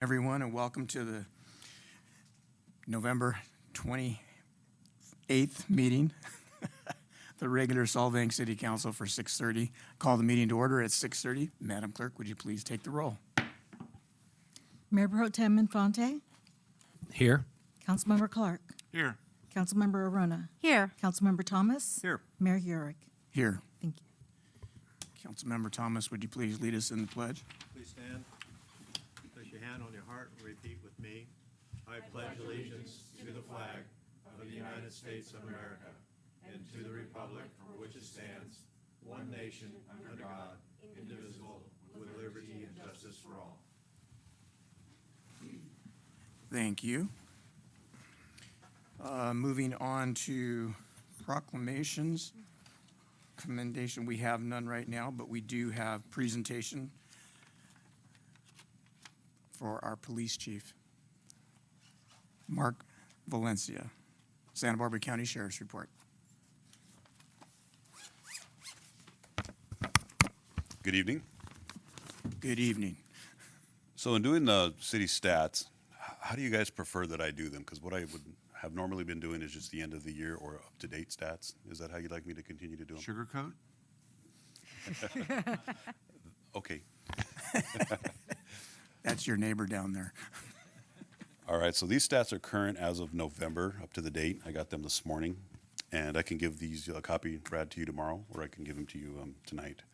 Everyone, and welcome to the November 28th meeting, the regular Solvang City Council for 6:30. Call the meeting to order at 6:30. Madam Clerk, would you please take the roll? Mayor Pro Tem Infante, Here. Councilmember Clark, Here. Councilmember Aruna, Here. Councilmember Thomas, Here. Mayor Urick. Here. Thank you. Councilmember Thomas, would you please lead us in the pledge? Please stand. Place your hand on your heart and repeat with me. I pledge allegiance to the flag of the United States of America and to the republic for which it stands, one nation, under God, indivisible, with liberty and justice for all. Thank you. Moving on to proclamations. Commendation, we have none right now, but we do have presentation for our police chief, Mark Valencia, Santa Barbara County Sheriff's Report. Good evening. Good evening. So in doing the city stats, how do you guys prefer that I do them? Because what I would have normally been doing is just the end of the year or up-to-date stats. Is that how you'd like me to continue to do them? Sugarcoat? Okay. That's your neighbor down there. All right, so these stats are current as of November, up to the date. I got them this morning, and I can give these a copy, Brad, to you tomorrow, or I can give them to you tonight.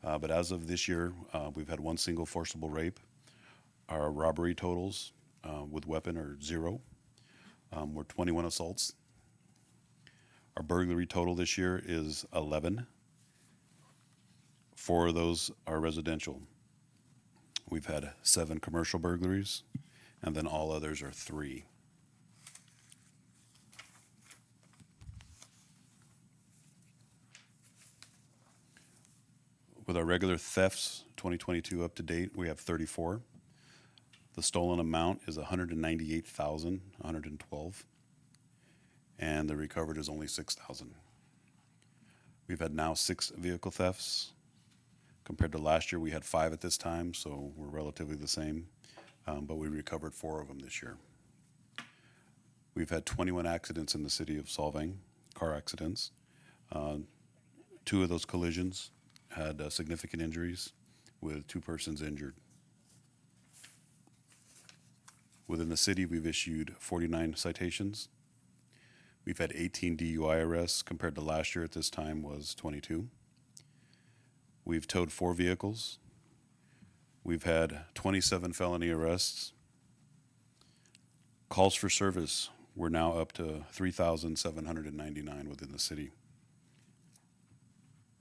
But as of this year, we've had one single forcible rape. Our robbery totals with weapon are 0. We're 21 assaults. Our burglary total this year is 11. 4 of those are residential. We've had 7 commercial burglaries, and then all others are 3. With our regular thefts, 2022 up to date, we have 34. The stolen amount is 198,112, and the recovered is only 6,000. We've had now 6 vehicle thefts. Compared to last year, we had 5 at this time, so we're relatively the same, but we recovered 4 of them this year. We've had 21 accidents in the city of Solvang, car accidents. 2 of those collisions had significant injuries, with 2 persons injured. Within the city, we've issued 49 citations. We've had 18 DUI arrests, compared to last year at this time was 22. We've towed 4 vehicles. We've had 27 felony arrests. Calls for service, we're now up to 3,799 within the city.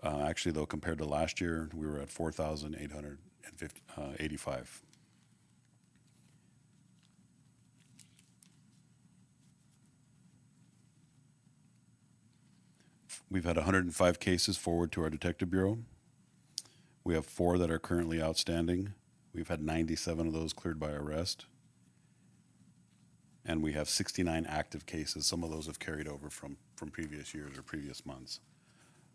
Actually, though, compared to last year, we were at 4,885. We've had 105 cases forward to our detective bureau. We have 4 that are currently outstanding. We've had 97 of those cleared by arrest. And we have 69 active cases. Some of those have carried over from previous years or previous months.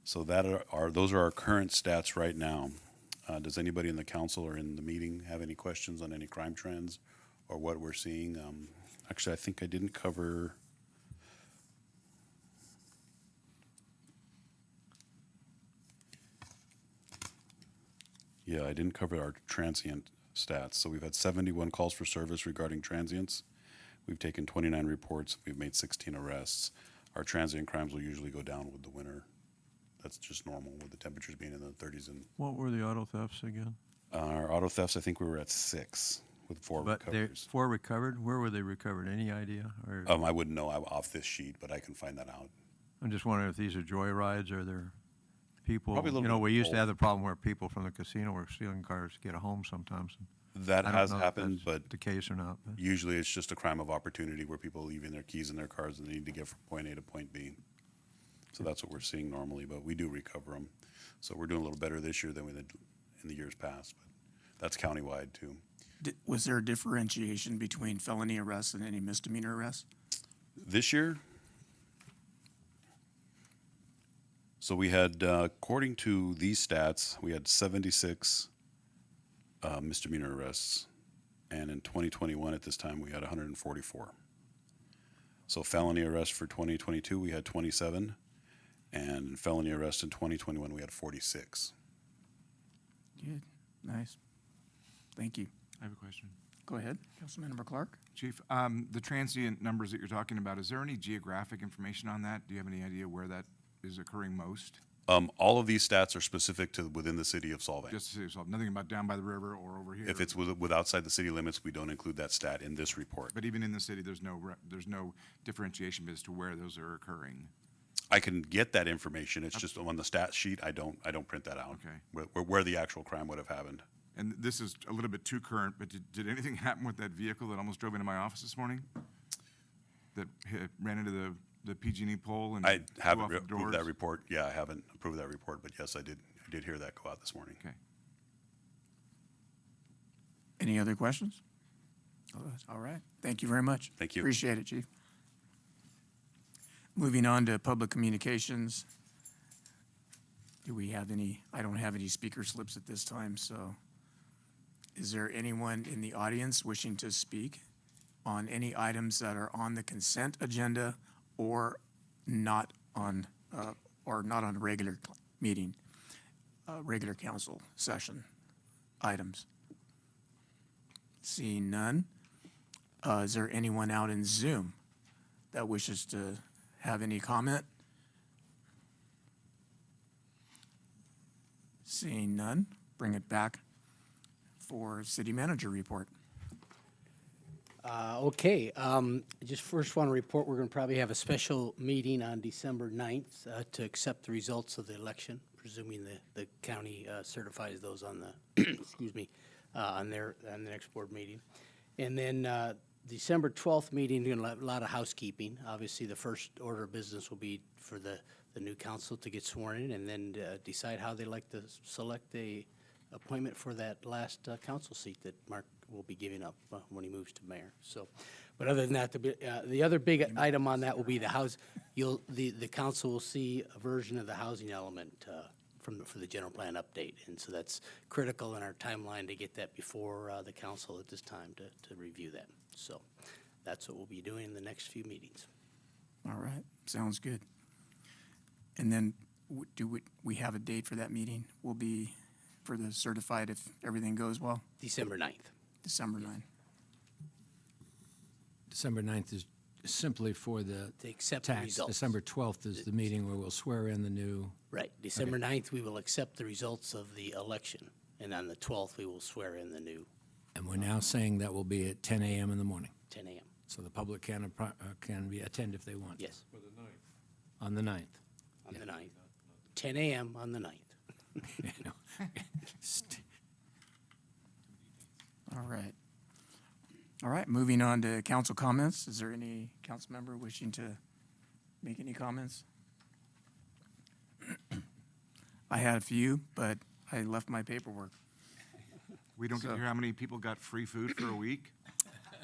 So those are our current stats right now. Does anybody in the council or in the meeting have any questions on any crime trends or what we're seeing? Actually, I think I didn't cover. Yeah, I didn't cover our transient stats. So we've had 71 calls for service regarding transients. We've taken 29 reports. We've made 16 arrests. Our transient crimes will usually go down with the winter. That's just normal with the temperatures being in the 30s. And What were the auto thefts again? our auto thefts, I think we were at 6 with 4 But recoveries. 4 recovered? Where were they recovered? Any idea? Or I wouldn't know off this sheet, but I can find that out. I'm just wondering if these are joyrides or they're people. Probably a little bit We of used to both. have the problem where people from the casino were stealing cars to get home sometimes. That I don't has know if happened, that's but the case or not. But usually it's just a crime of opportunity where people are leaving their keys in their cars and they need to get from point A to point B. So that's what we're seeing normally, but we do recover them. So we're doing a little better this year than we did in the years past, but that's countywide too. Was there a differentiation between felony arrests and any misdemeanor arrests? This year, so we had, according to these stats, we had 76 misdemeanor arrests And in 2021, at this time, we had 144. So felony arrest for 2022, we had 27. And felony arrest in 2021, we had 46. Good, nice. Thank you. I have a question. Go ahead, Councilmember Clark. Chief, the transient numbers that you're talking about, is there any geographic information on that? Do you have any idea where that is occurring most? All of these stats are specific to within the city of Solvang. Just to say yourself, nothing about down by the river or over here? If it's with outside the city limits, we don't include that stat in this report. But even in the city, there's no differentiation as to where those are occurring? I can get that information. It's just on the stat sheet. I don't print that out. Okay. Where the actual crime would have happened. And this is a little bit too current, but did anything happen with that vehicle that almost drove into my office this morning? That ran into the PG&E pole and I blew haven't off the approved doors? that report. Yeah, I haven't approved that report, but yes, I did hear that go out this morning. Okay. Any other questions? All right, thank you very much. Thank you. Appreciate it, Chief. Moving on to public communications. Do we have any, I don't have any speaker slips at this time, so is there anyone in the audience wishing to speak on any items that are on the consent agenda or not on regular meeting, regular council session items? Seeing none, is there anyone out in Zoom that wishes to have any comment? Seeing none, bring it back for city manager report. Okay, just first want to report, we're going to probably have a special meeting on December 9th to accept the results of the election, presuming the county certifies those on the, excuse me, on the next board meeting. And then December 12th meeting, going to have a lot of housekeeping. Obviously, the first order of business will be for the new council to get sworn in and then decide how they like to select the appointment for that last council seat that Mark will be giving up when he moves to mayor. So, but other than that, the other big item on that will be the council will see a version of the housing element for the general plan update. And so that's critical in our timeline to get that before the council at this time to review that. So that's what we'll be doing in the next few meetings. All right, sounds good. And then do we have a date for that meeting? Will be for the certified if everything goes well? December 9th. December 9th. December 9th is simply for the To accept the tax. results. December 12th is the meeting where we'll swear in the new, Right. December 9th, we will accept the results of the election. And on the 12th, we will swear in the new and we're now saying that will be at 10 a.m. in the morning. 10 a.m. So the public can attend if they want. Yes, On the 9th. on the 9th. 10 a.m. on the 9th. You know. All right. All right, moving on to council comments. Is there any council member wishing to make any comments? I had a few, but I left my paperwork. We don't get to hear how many people got free food for a week?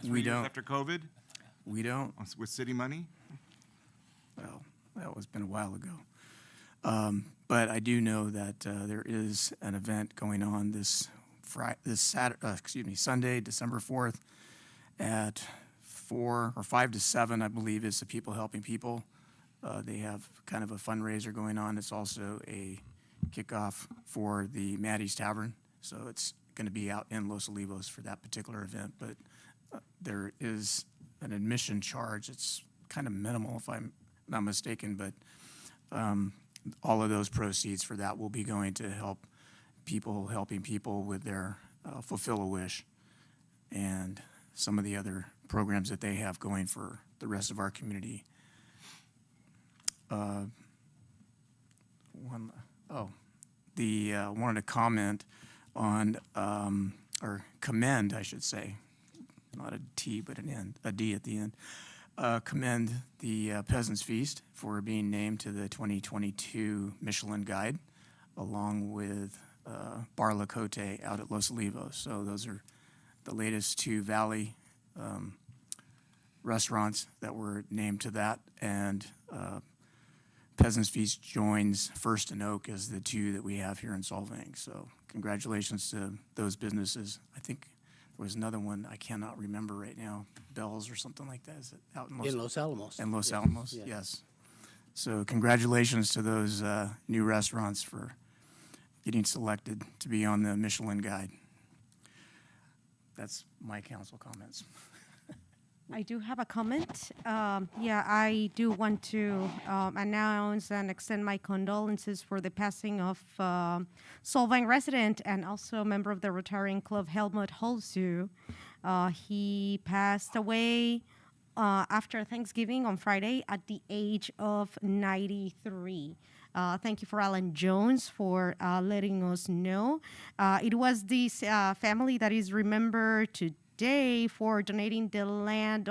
We 3 years don't. after COVID We don't. with city money? Well, that was been a while ago. But I do know that there is an event going on this Sunday, December 4th, at 4 or 5 to 7, I believe, is the People Helping People. They have kind of a fundraiser going on. It's also a kickoff for the Maddie's Tavern, so it's going to be out in Los Olivos for that particular event. But there is an admission charge. It's kind of minimal, if I'm not mistaken, but all of those proceeds for that will be going to help people helping people with their Fulfill a Wish and some of the other programs that they have going for the rest of our community. Wanted to comment on, or commend, I should say, not a T, but a D at the end. Commend the Peasants Feast for being named to the 2022 Michelin Guide, along with Bar La Cote out at Los Olivos. So those are the latest two Valley restaurants that were named to that, and Peasants Feast joins First and Oak as the two that we have here in Solvang. So congratulations to those businesses. I think was another one I cannot remember right now, Bells or something like that. Is it out in In Los Alamos. In Los Yes, Alamos, yes. yes. So congratulations to those new restaurants for getting selected to be on the Michelin Guide. That's my council comments. I do have a comment. Yeah, I do want to announce and extend my condolences for the passing of Solvang resident and also member of the Rotarian Club, Helmut Holzu. He passed away after Thanksgiving on Friday at the age of 93. Thank you for Alan Jones for letting us know. It was this family that is remembered today for donating the land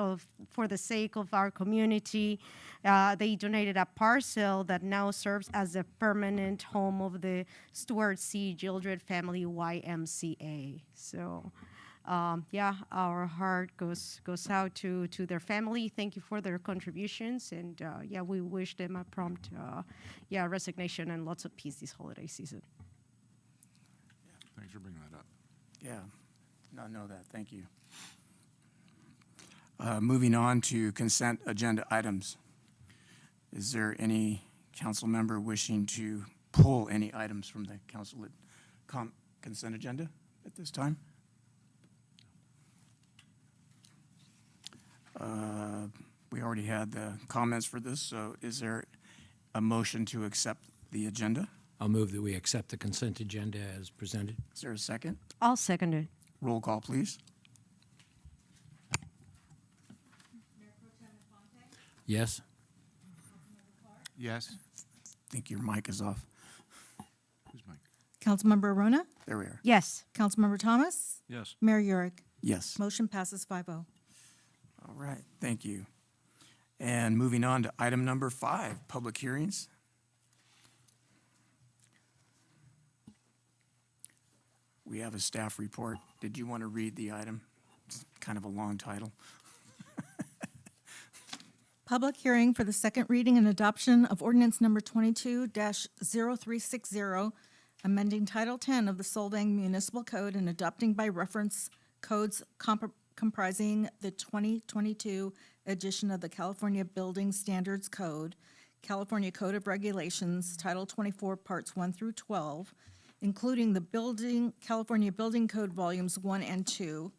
for the sake of our community. They donated a parcel that now serves as a permanent home of the Stuart C. Gildred Family YMCA. So, yeah, our heart goes out to their family. Thank you for their contributions, and yeah, we wish them a prompt, resignation and lots of peace this holiday season. Thanks for bringing that up. Yeah, not know that. Thank you. Moving on to consent agenda items. Is there any council member wishing to pull any items from the council consent agenda at this time? We already had the comments for this, so is there a motion to accept the agenda? I'll move that we accept the consent agenda as presented. Is there a second? I'll second it. Roll call, please. Yes? Yes. I think your mic is off. Who's Mike? Councilmember Arona? There we are. Yes. Councilmember Thomas? Yes. Mayor Urick? Yes. Motion passes 5-0. All right, thank you. And moving on to item number 5, public hearings. We have a staff report. Did you want to read the item? It's kind of a long title. Public hearing for the second reading and adoption of ordinance number 22-0360, amending Title 10 of the Solvang Municipal Code and adopting by reference codes comprising the 2022 edition of the California Building Standards Code, California Code of Regulations, Title 24, Parts 1 through 12, including the California Building Code Volumes 1 and 2,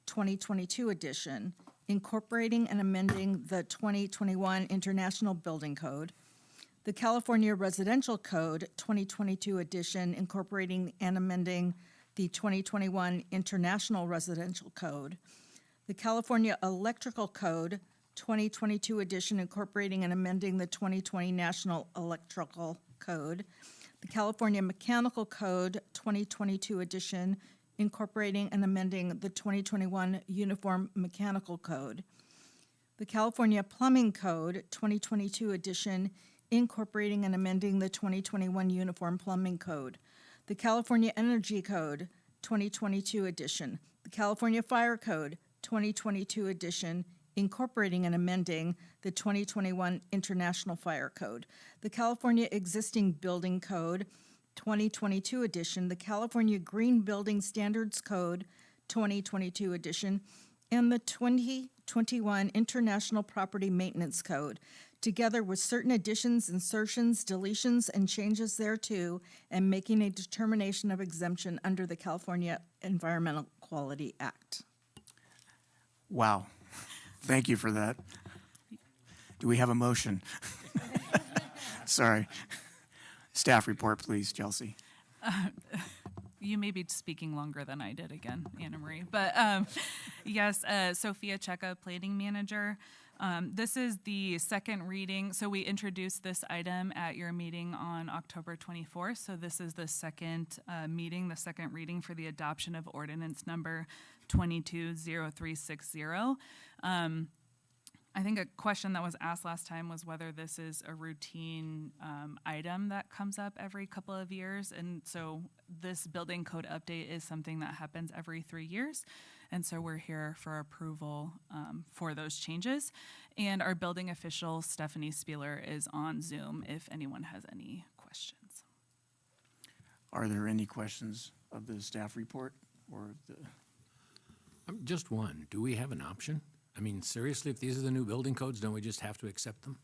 2022 edition, incorporating and amending the 2021 International Building Code, the California Residential Code 2022 edition, incorporating and amending the 2021 International Residential Code, the California Electrical Code 2022 edition, incorporating and amending the 2020 National Electrical Code, the California Mechanical Code 2022 edition, incorporating and amending the 2021 Uniform Mechanical Code, the California Plumbing Code 2022 edition, incorporating and amending the 2021 Uniform Plumbing Code, the California Energy Code 2022 edition, the California Fire Code 2022 edition, incorporating and amending the 2021 International Fire Code, the California Existing Building Code 2022 edition, the California Green Building Standards Code 2022 edition, and the 2021 International Property Maintenance Code, together with certain additions, insertions, deletions, and changes thereto, and making a determination of exemption under the California Environmental Quality Act. Wow, thank you for that. Do we have a motion? Sorry. Staff report, please, Chelsea. You may be speaking longer than I did again, Anna Marie. But yes, Sophia Cheka, planning manager. This is the second reading. So we introduced this item at your meeting on October 24th. So this is the second meeting, the second reading for the adoption of ordinance number 220360. I think a question that was asked last time was whether this is a routine item that comes up every couple of years. And so this building code update is something that happens every 3 years. And so we're here for approval for those changes. And our building official, Stephanie Spieler, is on Zoom if anyone has any questions. Are there any questions of the staff report or the Just one. Do we have an option? I mean, seriously, if these are the new building codes, don't we just have to accept them?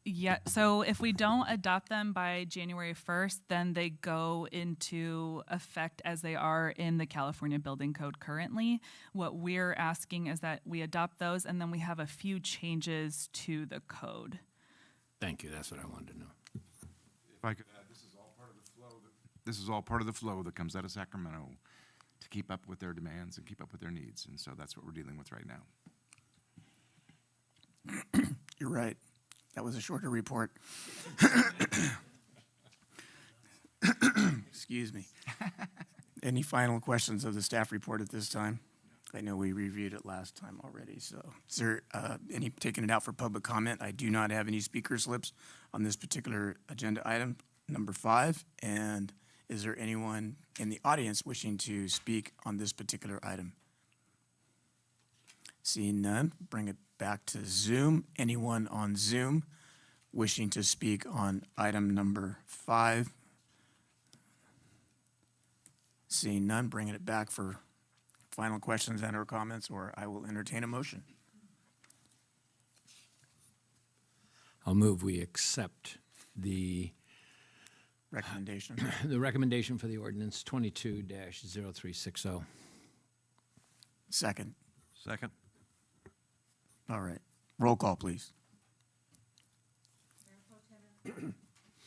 Yeah, so if we don't adopt them by January 1st, then they go into effect as they are in the California Building Code currently. What we're asking is that we adopt those and then we have a few changes to the code. Thank you, that's what I wanted to know. If I could add, this is all part of the flow. This is all part of the flow that comes out of Sacramento to keep up with their demands and keep up with their needs. And so that's what we're dealing with right now. You're right. That was a shorter report. Excuse me. Any final questions of the staff report at this time? I know we reviewed it last time already, so is there any taking it out for public comment? I do not have any speaker slips on this particular agenda item, number 5. And is there anyone in the audience wishing to speak on this particular item? Seeing none, bring it back to Zoom. Anyone on Zoom wishing to speak on item number 5? Seeing none, bringing it back for final questions and/or comments, or I will entertain a motion. I'll move we accept the Recommendation. the recommendation for the ordinance 22-0360. Second. Second? All right. Roll call, please.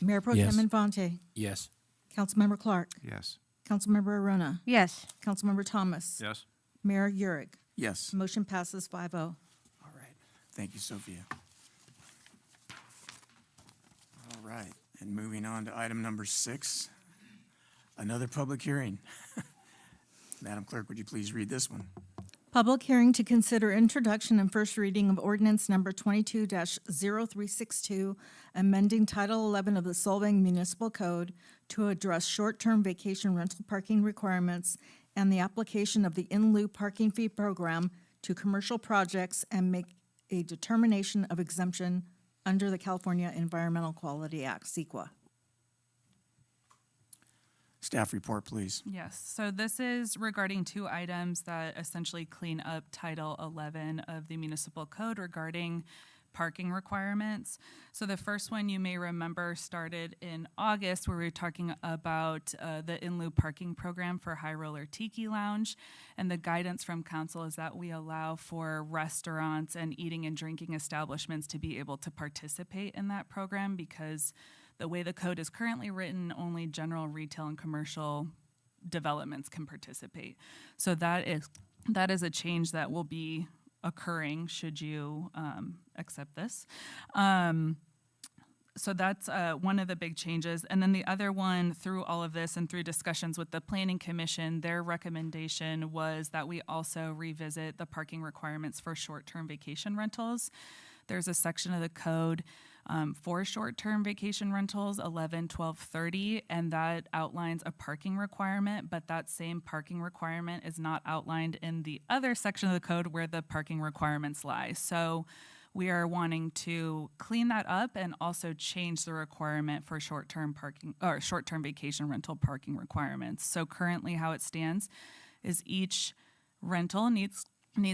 Mayor Pro Yes. Tem Infante, Yes. Councilmember Clark, Yes. Councilmember Arona, Yes. Councilmember Thomas, Yes. Mayor Urick. Yes. Motion passes 5-0. All right. Thank you, Sophia. All right. And moving on to item number 6, another public hearing. Madam Clerk, would you please read this one? Public hearing to consider introduction and first reading of ordinance number 22-0362, amending Title 11 of the Solvang Municipal Code to address short-term vacation rental parking requirements and the application of the in lieu parking fee program to commercial projects and make a determination of exemption under the California Environmental Quality Act, CEQA. Staff report, please. Yes, so this is regarding 2 items that essentially clean up Title 11 of the Municipal Code regarding parking requirements. So the first one you may remember started in August, where we were talking about the in lieu parking program for High Roller Tiki Lounge. And the guidance from council is that we allow for restaurants and eating and drinking establishments to be able to participate in that program, because the way the code is currently written, only general retail and commercial developments can participate. So that is a change that will be occurring should you accept this. So that's one of the big changes. And then the other one, through all of this and through discussions with the Planning Commission, their recommendation was that we also revisit the parking requirements for short-term vacation rentals. There's a section of the code for short-term vacation rentals, 11-1230, and that outlines a parking requirement, but that same parking requirement is not outlined in the other section of the code where the parking requirements lie. So we are wanting to clean that up and also change the requirement for short-term parking or short-term vacation rental parking requirements. So currently how it stands is each rental needs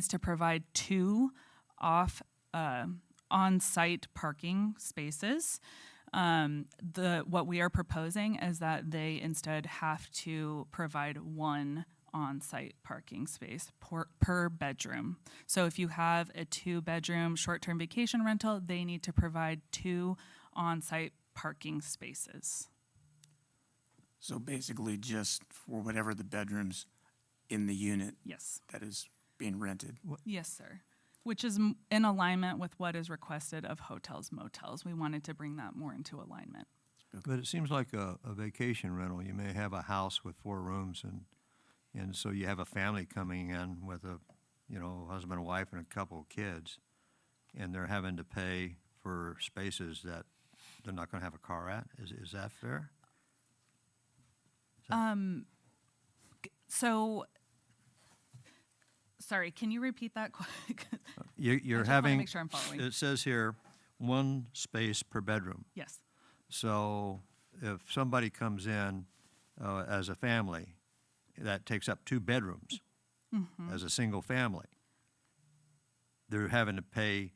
to provide 2 on-site parking spaces. What we are proposing is that they instead have to provide 1 on-site parking space per bedroom. So if you have a 2-bedroom short-term vacation rental, they need to provide 2 on-site parking spaces. So basically just for whatever the bedrooms in the unit Yes. that is being rented. Yes, sir. Which is in alignment with what is requested of hotels, motels. We wanted to bring that more into alignment. But it seems like a vacation rental. You may have a house with 4 rooms, and so you have a family coming in with a, husband and wife and a couple of kids, and they're having to pay for spaces that they're not going to have a car at. Is that fair? So, sorry, can you repeat that? You're just wanna having, make sure I'm following. it says here, 1 space per bedroom. Yes. So if somebody comes in as a family, that takes up 2 bedrooms. as a single family. They're having to pay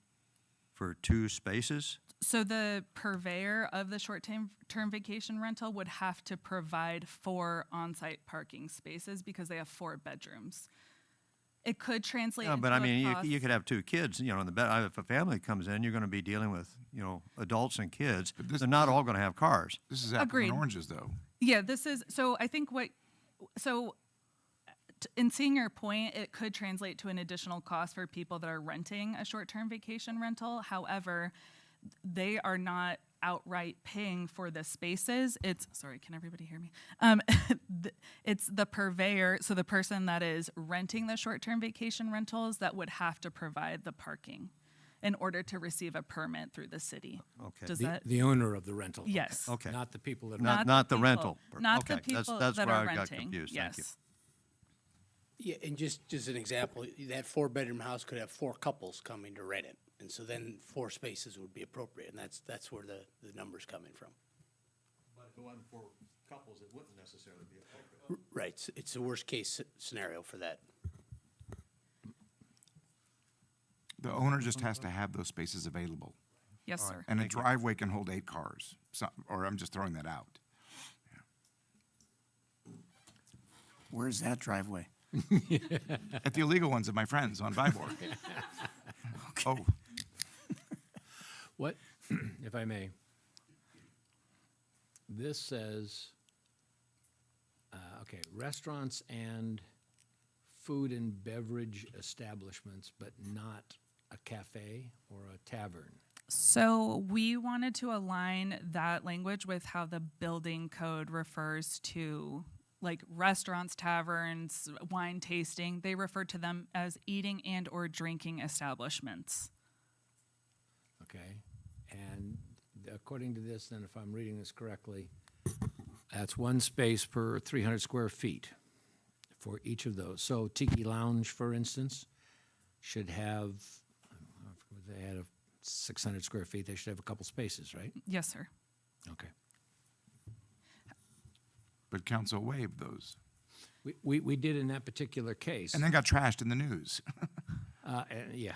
for 2 spaces? So the purveyor of the short-term vacation rental would have to provide 4 on-site parking spaces because they have 4 bedrooms. It could translate Yeah, into but I mean, a cost. you could have 2 kids, you know, in the bed. If a family comes in, you're going to be dealing with, you know, adults and kids. But this- They're not all going to have cars. This is apples Agreed. and oranges, though. Yeah, this is, so I think in seeing your point, it could translate to an additional cost for people that are renting a short-term vacation rental. However, they are not outright paying for the spaces. Sorry, can everybody hear me? It's the purveyor, so the person that is renting the short-term vacation rentals that would have to provide the parking in order to receive a permit through the city. Okay. Does The, that? the owner of the rental. Yes. Okay. Not the people that are. Not the people- rental. Not the Okay, that's- people that's that where are I got renting. confused. Thank you. Yes. Yeah, and just an example, that 4-bedroom house could have 4 couples coming to rent it. And so then 4 spaces would be appropriate, and that's where the number's coming from. But if it wasn't for couples, it wouldn't necessarily be appropriate. Right, it's a worst-case scenario for that. The owner just has to have those spaces available. Yes, sir. And a driveway can hold 8 cars, or I'm just throwing that out. Where's that driveway? At the illegal ones of my friends on Vibor. Oh, What, if I may, this says, okay, restaurants and food and beverage establishments, but not a cafe or a tavern. So we wanted to align that language with how the building code refers to like restaurants, taverns, wine tasting. They refer to them as eating and or drinking establishments. Okay, and according to this, then, if I'm reading this correctly, that's 1 space per 300 square feet for each of those. So Tiki Lounge, for instance, should have, if they had 600 square feet, they should have a couple spaces, right? Yes, sir. Okay. but council waived those. We did in that particular case. And then got trashed in the news. Yeah,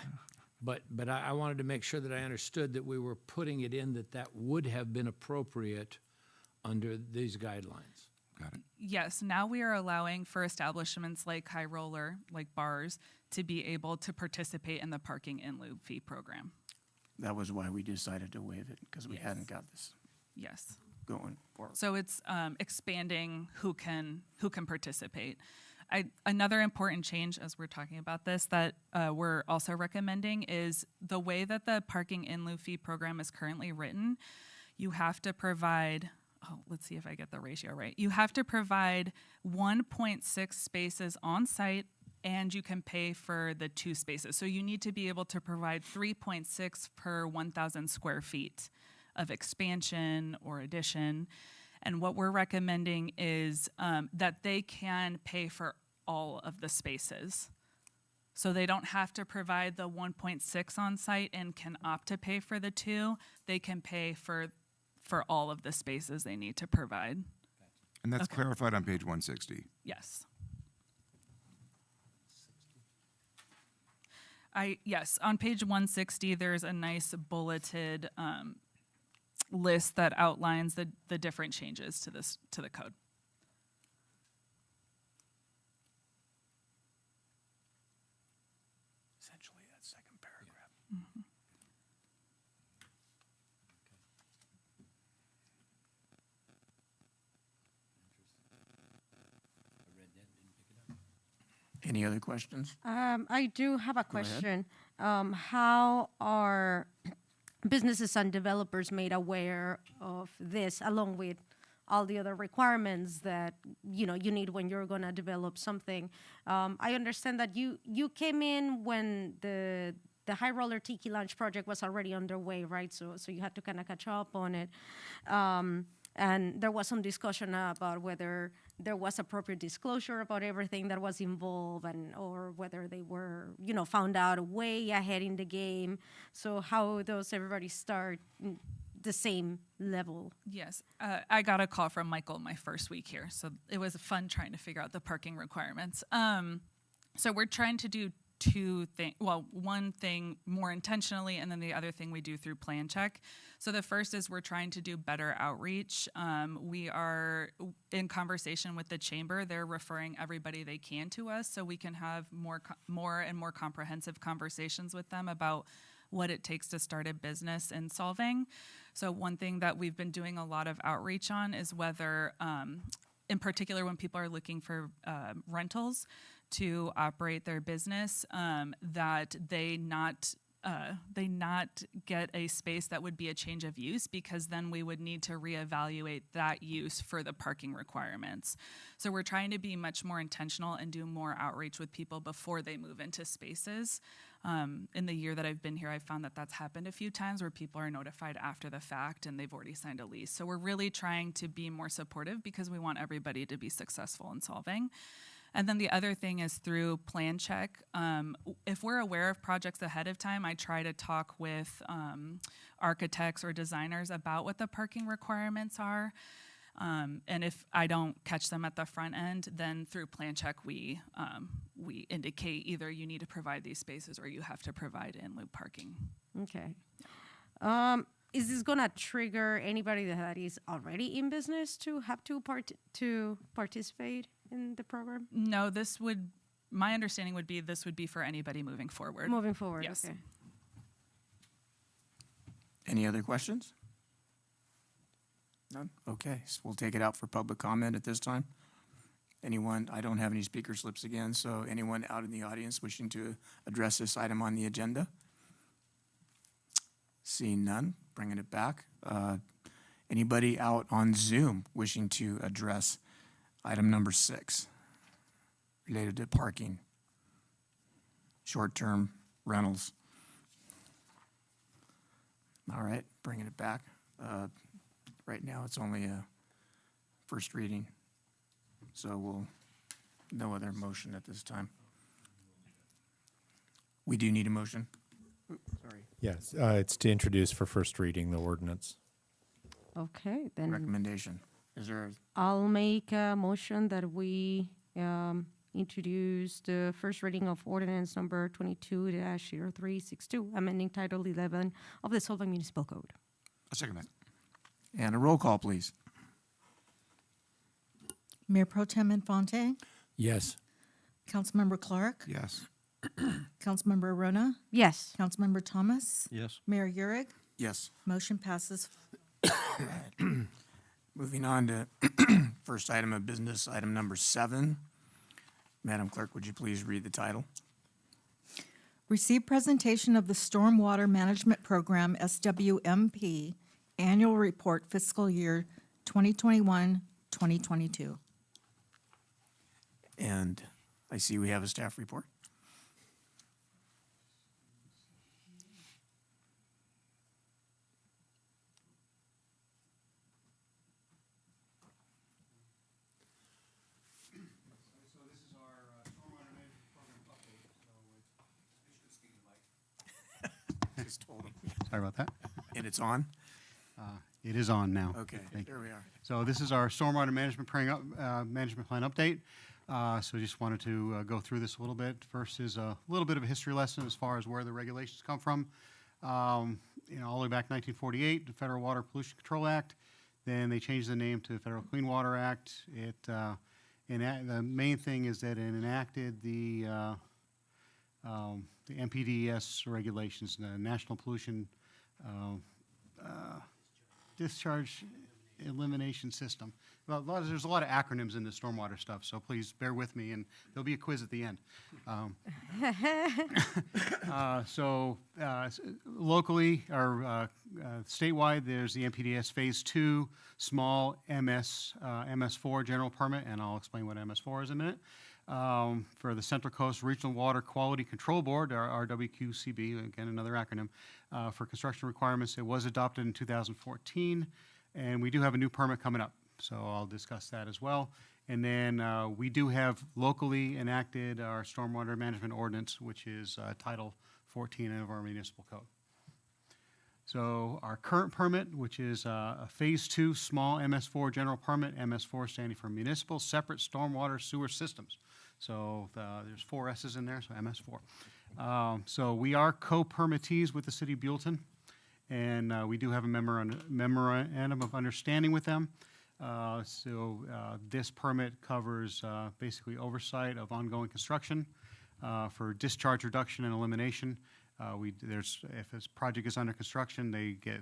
but I wanted to make sure that I understood that we were putting it in that would have been appropriate under these guidelines. Got it. Yes, now we are allowing for establishments like High Roller, like bars, to be able to participate in the parking in lieu fee program. That was why we decided to waive it, because we Yes. hadn't got this Yes. going forward. So it's expanding who can participate. Another important change as we're talking about this that we're also recommending is the way that the parking in lieu fee program is currently written. You have to provide, let's see if I get the ratio right. You have to provide 1.6 spaces on site, and you can pay for the 2 spaces. So you need to be able to provide 3.6 per 1,000 square feet of expansion or addition. And what we're recommending is that they can pay for all of the spaces. So they don't have to provide the 1.6 on site and can opt to pay for the 2. They can pay for all of the spaces they need to provide. And that's Okay. clarified on page 160. Yes. Yes, on page 160, there's a nice bulleted list that outlines the different changes to the code. Essentially, that second paragraph. Any other questions? I do have a ahead. question. How are businesses and developers made aware of this, along with all the other requirements that you need when you're going to develop something? I understand that you came in when the High Roller Tiki Lounge project was already underway, right? So you had to kind of catch up on it. And there was some discussion about whether there was appropriate disclosure about everything that was involved, or whether they were, found out way ahead in the game. So how does everybody start the same level? Yes, I got a call from Michael my first week here, so it was fun trying to figure out the parking requirements. So we're trying to do two things. Well, one thing more intentionally, and then the other thing we do through Plan Check. So the first is we're trying to do better outreach. We are in conversation with the chamber. They're referring everybody they can to us, so we can have more and more comprehensive conversations with them about what it takes to start a business in Solvang. So one thing that we've been doing a lot of outreach on is whether, in particular, when people are looking for rentals to operate their business, that they not get a space that would be a change of use, because then we would need to reevaluate that use for the parking requirements. So we're trying to be much more intentional and do more outreach with people before they move into spaces. In the year that I've been here, I've found that that's happened a few times where people are notified after the fact and they've already signed a lease. So we're really trying to be more supportive because we want everybody to be successful in Solvang. And then the other thing is through Plan Check. If we're aware of projects ahead of time, I try to talk with architects or designers about what the parking requirements are. And if I don't catch them at the front end, then through Plan Check, we indicate either you need to provide these spaces or you have to provide in-loop parking. Okay. Is this gonna trigger anybody that is already in business to have to participate in the program? No, my understanding would be this would be for anybody moving forward. Moving forward, Yes. okay. Any other questions? None? Okay, so we'll take it out for public comment at this time. Anyone, I don't have any speaker slips again, so anyone out in the audience wishing to address this item on the agenda? Seeing none, bringing it back. Anybody out on Zoom wishing to address item number 6 related to parking, short-term rentals? All right, bringing it back. Right now, it's only a first reading, so no other motion at this time. We do need a motion. Sorry. Yes, it's to introduce for first reading the ordinance. Okay, then Recommendation. Is there, I'll make a motion that we introduce the first reading of ordinance number 22-0362, amending Title 11 of the Solvang Municipal Code. I'll second that. and a roll call, please. Mayor Pro Tem Infante, Yes. Councilmember Clark, Yes. Councilmember Arona, Yes. Councilmember Thomas, Yes. Mayor Eurig, Yes. motion passes. Moving on to first item of business, item number 7. Madam Clerk, would you please read the title? Receive presentation of the Stormwater Management Program, SWMP, Annual Report Fiscal Year 2021-2022. And I see we have a staff report. Just told him. Sorry about that. And it's on? It is on now. Okay, Thank you. there we are. So this is our stormwater management management plan update. So just wanted to go through this a little bit. First is a little bit of a history lesson as far as where the regulations come from. All the way back 1948, the Federal Water Pollution Control Act. Then they changed the name to the Federal Clean Water Act. The main thing is that it enacted the NPDES regulations, the National Pollution Discharge Elimination System. There's a lot of acronyms in the stormwater stuff, so please bear with me, and there'll be a quiz at the end. Locally or statewide, there's the NPDES Phase 2 Small MS4 General Permit, and I'll explain what MS4 is in a minute. For the Central Coast Regional Water Quality Control Board, our RWQCB, again, another acronym, for construction requirements. It was adopted in 2014, and we do have a new permit coming up, so I'll discuss that as well. And then we do have locally enacted our Stormwater Management Ordinance, which is Title 14 of our municipal code. So our current permit, which is a Phase 2 Small MS4 General Permit, MS4 standing for Municipal Separate Stormwater Sewer Systems. So there's 4 S's in there, so MS4. So we are co-permittees with the city of Buellton, and we do have a memorandum of understanding with them. This permit covers basically oversight of ongoing construction for discharge reduction and elimination. If this project is under construction, they get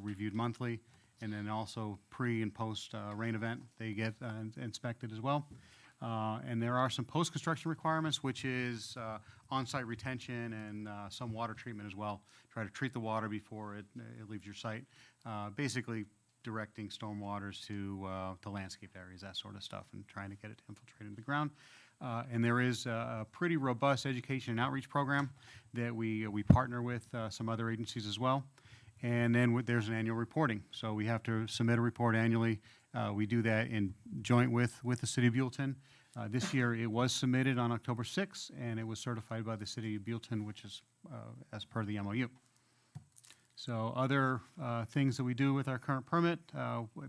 reviewed monthly, and then also pre and post rain event, they get inspected as well. And there are some post-construction requirements, which is on-site retention and some water treatment as well. Try to treat the water before it leaves your site. Basically directing storm waters to landscaped areas, that sort of stuff, and trying to get it to infiltrate into the ground. And there is a pretty robust education and outreach program that we partner with some other agencies as well. And then there's an annual reporting. So we have to submit a report annually. We do that in joint with the City of Buellton. This year, it was submitted on October 6th, and it was certified by the City of Buellton, which is as per the MOU. So other things that we do with our current permit,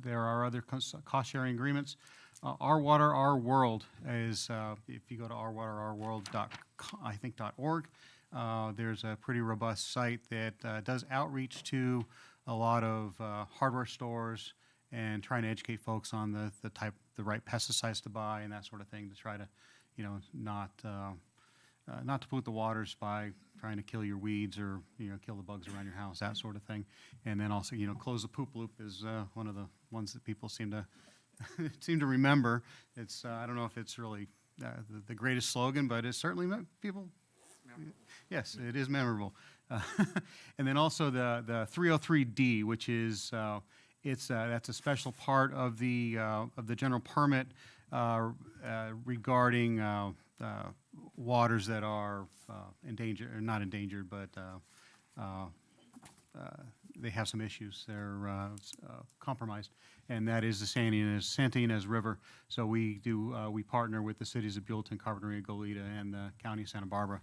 there are other cost-sharing agreements. Our Water, Our World is, if you go to ourwaterourworld.org, there's a pretty robust site that does outreach to a lot of hardware stores and trying to educate folks on the right pesticides to buy and that sort of thing to try to, not to pollute the waters by trying to kill your weeds or, kill the bugs around your house, that sort of thing. And then also, close the poop loop is one of the ones that people seem to remember. It's, I don't know if it's really the greatest slogan, but it's certainly people. Yes, it is memorable. And then also the 303D, which is that's a special part of the general permit regarding waters that are endangered, or not endangered, but they have some issues. They're compromised, and that is the Santa Ynez River. So we partner with the cities of Buellton, Carpinteria, Goleta, and the County of Santa Barbara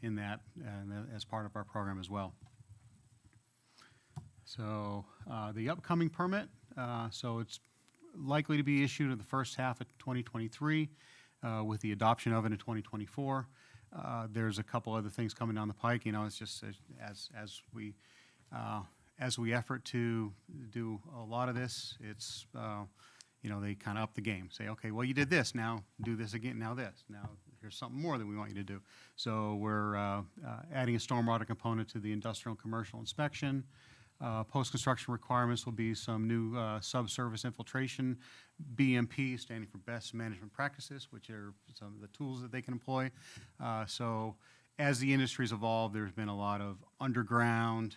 in that, and as part of our program as well. So the upcoming permit, so it's likely to be issued in the first half of 2023 with the adoption of it in 2024. There's a couple other things coming down the pike. It's just as we effort to do a lot of this, it's they kind of up the game. Say, okay, well, you did this, now do this again, now this. Now here's something more that we want you to do. So we're adding a stormwater component to the industrial and commercial inspection. Post-construction requirements will be some new subsurface infiltration, BMP, standing for Best Management Practices, which are some of the tools that they can employ. So as the industry's evolved, there's been a lot of underground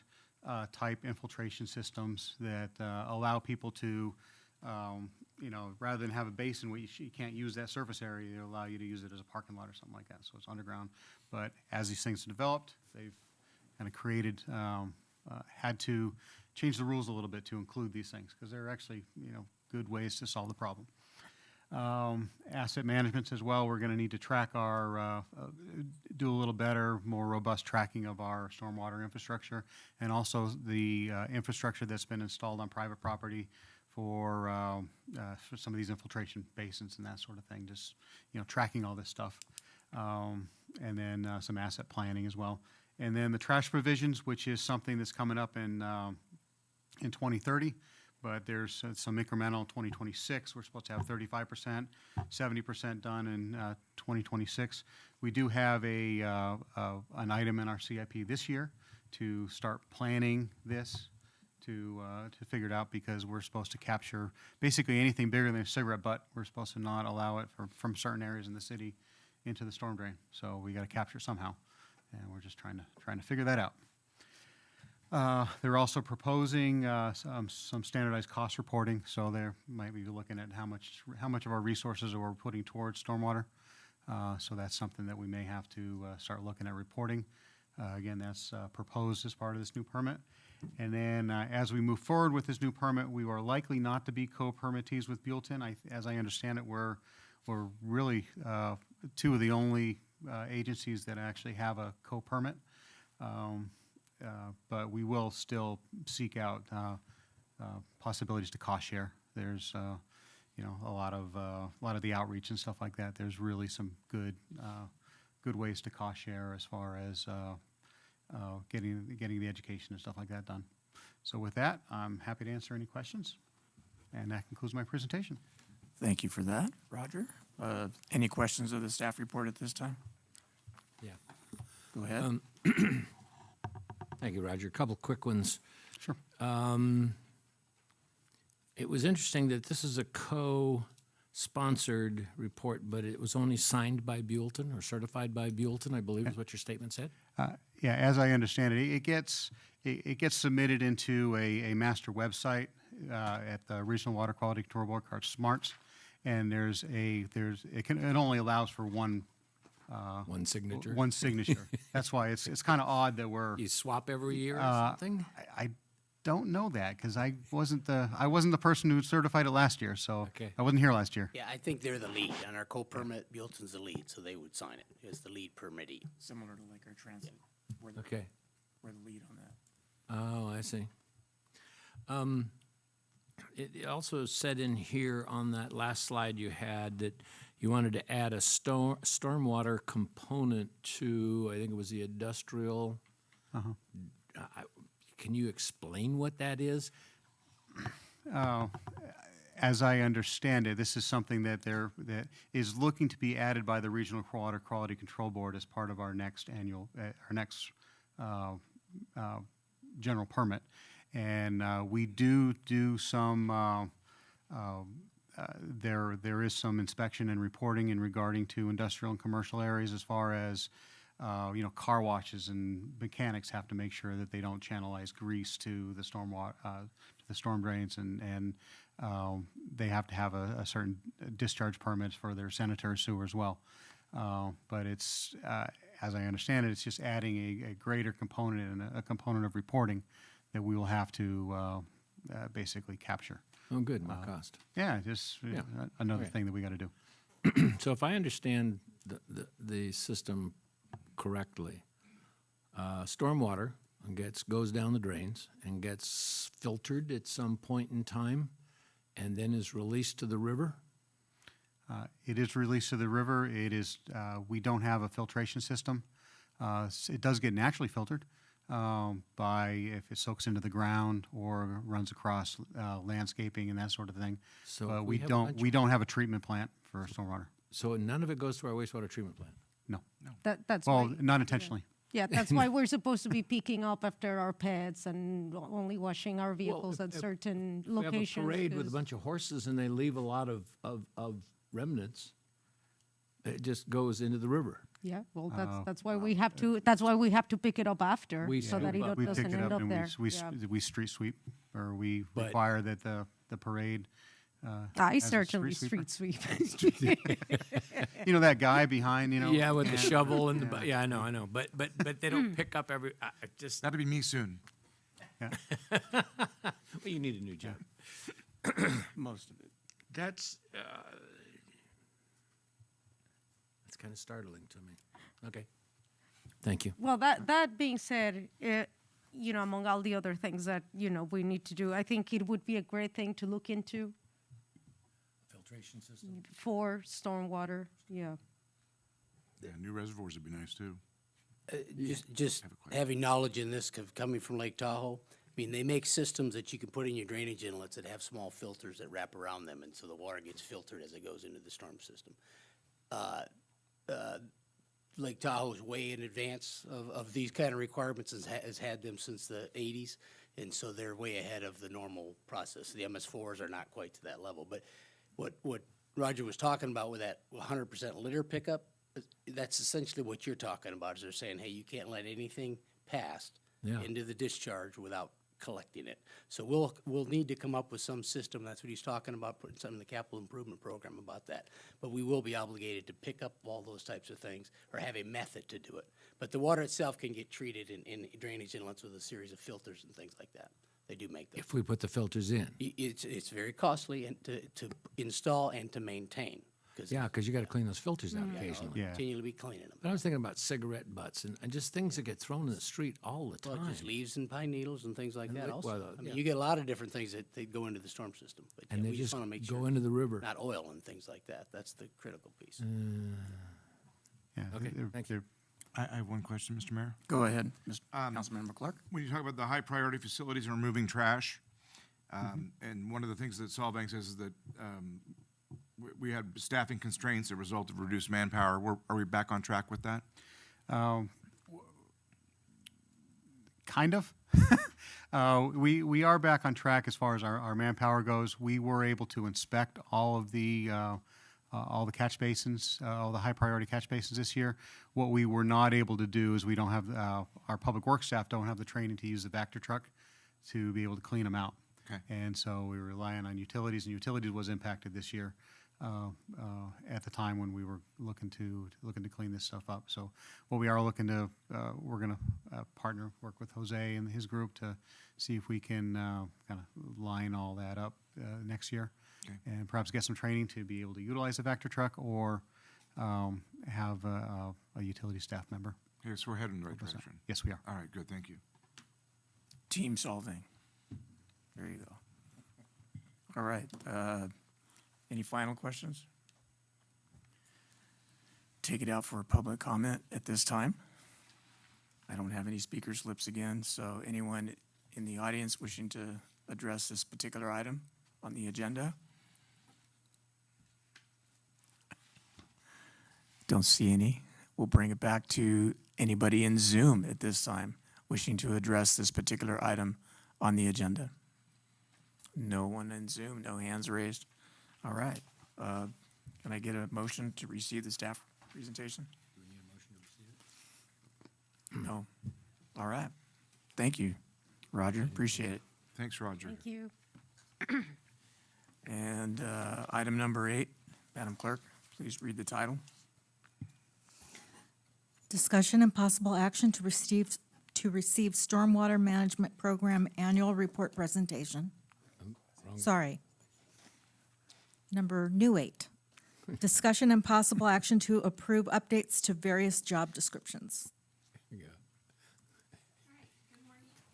type infiltration systems that allow people to, rather than have a basin where you can't use that surface area, they allow you to use it as a parking lot or something like that. So it's underground. But as these things have developed, they've kind of created, had to change the rules a little bit to include these things, because they're actually, good ways to solve the problem. Asset management as well, we're going to need to track do a little better, more robust tracking of our stormwater infrastructure, and also the infrastructure that's been installed on private property for some of these infiltration basins and that sort of thing, just, tracking all this stuff. And then some asset planning as well. And then the trash provisions, which is something that's coming up in 2030, but there's some incremental 2026. We're supposed to have 35%, 70% done in 2026. We do have an item in our CIP this year to start planning this, to figure it out, because we're supposed to capture basically anything bigger than a cigarette butt. We're supposed to not allow it from certain areas in the city into the storm drain. So we got to capture somehow. And we're just trying to figure that out. They're also proposing some standardized cost reporting, so they might be looking at how much of our resources are we're putting towards stormwater. So that's something that we may have to start looking at reporting. Again, that's proposed as part of this new permit. And then as we move forward with this new permit, we are likely not to be co-permittees with Buellton. As I understand it, we're really two of the only agencies that actually have a co-permit, but we will still seek out possibilities to cost share. There's, a lot of the outreach and stuff like that. There's really some good ways to cost share as far as getting the education and stuff like that done. So with that, I'm happy to answer any questions, and that concludes my presentation. Thank you for that, Roger. Any questions of the staff report at this time? Yeah. Go ahead. Thank you, Roger. A couple quick ones. Sure. It was interesting that this is a co-sponsored report, but it was only signed by Buellton or certified by Buellton, I believe is what your statement said. Yeah, as I understand it, it gets submitted into a master website at the Regional Water Quality Control Board called SMARTS, and it only allows for one signature. One signature. That's why it's kind of odd that we're. You swap every year or something? I don't know that because I wasn't the person who certified it last year, so Okay. I wasn't here last year. Yeah, I think they're the lead. On our co-permit, Buellton's the lead, so they would sign it as the lead permittee. Similar to like our transit. We're the, Okay. we're the lead on that. Oh, I see. It also said in here on that last slide you had that you wanted to add a stormwater component to, I think it was the industrial. Can you explain what that is? As I understand it, this is something that is looking to be added by the Regional Water Quality Control Board as part of our next general permit. And we do some, there is some inspection and reporting in regarding to industrial and commercial areas as far as, car washes and mechanics have to make sure that they don't channelize grease to the storm drains, and they have to have a certain discharge permits for their sanitary sewer as well. But it's, as I understand it, it's just adding a greater component and a component of reporting that we will have to basically capture. Oh, good, more cost. Yeah, just Yeah. another Right. thing that we got to do. So if I understand the system correctly, stormwater goes down the drains and gets filtered at some point in time and then is released to the river? It is released to the river. It is, we don't have a filtration system. It does get naturally filtered if it soaks into the ground or runs across landscaping and that sort of thing. So But if we we have a bunch don't, we don't have a treatment plant for stormwater. So none of it goes to our wastewater treatment plant? No. That's Well, why, not intentionally. yeah, that's why we're supposed to be picking up after our pets and only washing our vehicles at certain If we have a locations. parade with a 'cause- bunch of horses and they leave a lot of remnants, it just goes into the river. Yeah, well, that's why we have to pick it up after, We so that scoop up. it We doesn't pick it end up up and there. Yeah. we street sweep, or we But- require that the parade. I has a certainly street street sweep. You know that guy behind, Yeah, with the shovel and the, yeah, I know. But they don't pick up every, just, That'll be me soon. well, you need a new job. Most of it. That's kind of startling to me. Okay. Thank you. Well, that being said, among all the other things that, we need to do, I think it would be a great thing to look into Filtration system? for stormwater, yeah. Yeah, new reservoirs would be nice too. Just having knowledge in this, coming from Lake Tahoe, I mean, they make systems that you can put in your drainage inlets that have small filters that wrap around them, and so the water gets filtered as it goes into the storm system. Lake Tahoe is way in advance of these kind of requirements, has had them since the 80s, and so they're way ahead of the normal process. The MS4s are not quite to that level, but what Roger was talking about with that 100% litter pickup, that's essentially what you're talking about, is they're saying, hey, you can't let anything past Yeah. into the discharge without collecting it. So we'll need to come up with some system. That's what he's talking about, putting something in the capital improvement program about that. But we will be obligated to pick up all those types of things or have a method to do it. But the water itself can get treated in drainage inlets with a series of filters and things like that. They do make them. If we put the filters in. It's very costly and to install and to maintain. Yeah, because you got to clean those filters out occasionally. Yeah. Continually be cleaning them. But I was thinking about cigarette butts and just things that get thrown in the street all the Well, time. just leaves and pine needles and things like And that li- also. well, I mean, yeah. you get a lot of different things that they go into the storm system. But And yeah, they we just want to make go sure into the river. not oil and things like that. That's the critical piece. Yeah, Okay, they're- thank you. I have one question, Mr. Mayor. Go ahead, Mr. Councilmember Clark. When you talk about the high priority facilities and removing trash, and one of the things that Solvang says is that we had staffing constraints as a result of reduced manpower. Are we back on track with that? Kind of. We are back on track as far as our manpower goes. We were able to inspect all the catch basins, all the high priority catch basins this year. What we were not able to do is we don't have, our public works staff don't have the training to use the Vector truck to be able to clean them out. Okay. And so we were relying on utilities, and utilities was impacted this year at the time when we were looking to clean this stuff up. So what we are looking to, we're going to work with Jose and his group to see if we can kind of line all that up next year. Okay. And perhaps get some training to be able to utilize the Vector truck or have a utility staff member. Okay, so we're heading in the right direction. Yes, we are. All right, good, thank you. Team solving. There you go. All right. Any final questions? Take it out for public comment at this time. I don't have any speaker slips again, so anyone in the audience wishing to address this particular item on the agenda? Don't see any. We'll bring it back to anybody in Zoom at this time wishing to address this particular item on the agenda. No one in Zoom, no hands raised. All right. Can I get a motion to receive the staff presentation? Do we need a motion to receive it? No. All right. Thank you, Roger. Appreciate it. Thanks, Roger. Thank you. And item number 8, Madam Clerk, please read the title. Discussion and possible action to receive Stormwater Management Program Annual Report Presentation. Sorry. New 8. Discussion and possible action to approve updates to various job descriptions. Yeah.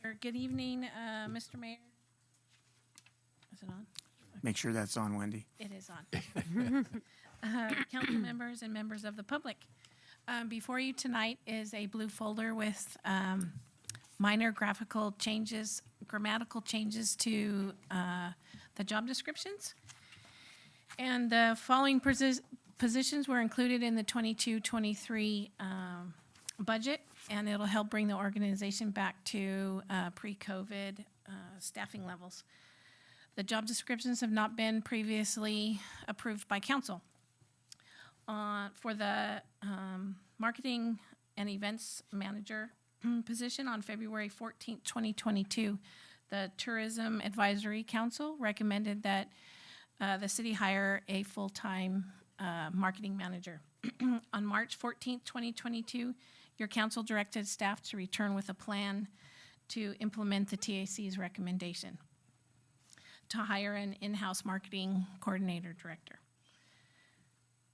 Or good evening, Mr. Mayor. Is it on? Make sure that's on, Wendy. It is on. Council members and members of the public. Before you tonight is a blue folder with minor grammatical changes to the job descriptions. And the following positions were included in the 22-23 budget, and it'll help bring the organization back to pre-COVID staffing levels. The job descriptions have not been previously approved by council. For the marketing and events manager position on February 14th, 2022, the Tourism Advisory Council recommended that the city hire a full-time marketing manager. On March 14th, 2022, your council directed staff to return with a plan to implement the TAC's recommendation to hire an in-house marketing coordinator director.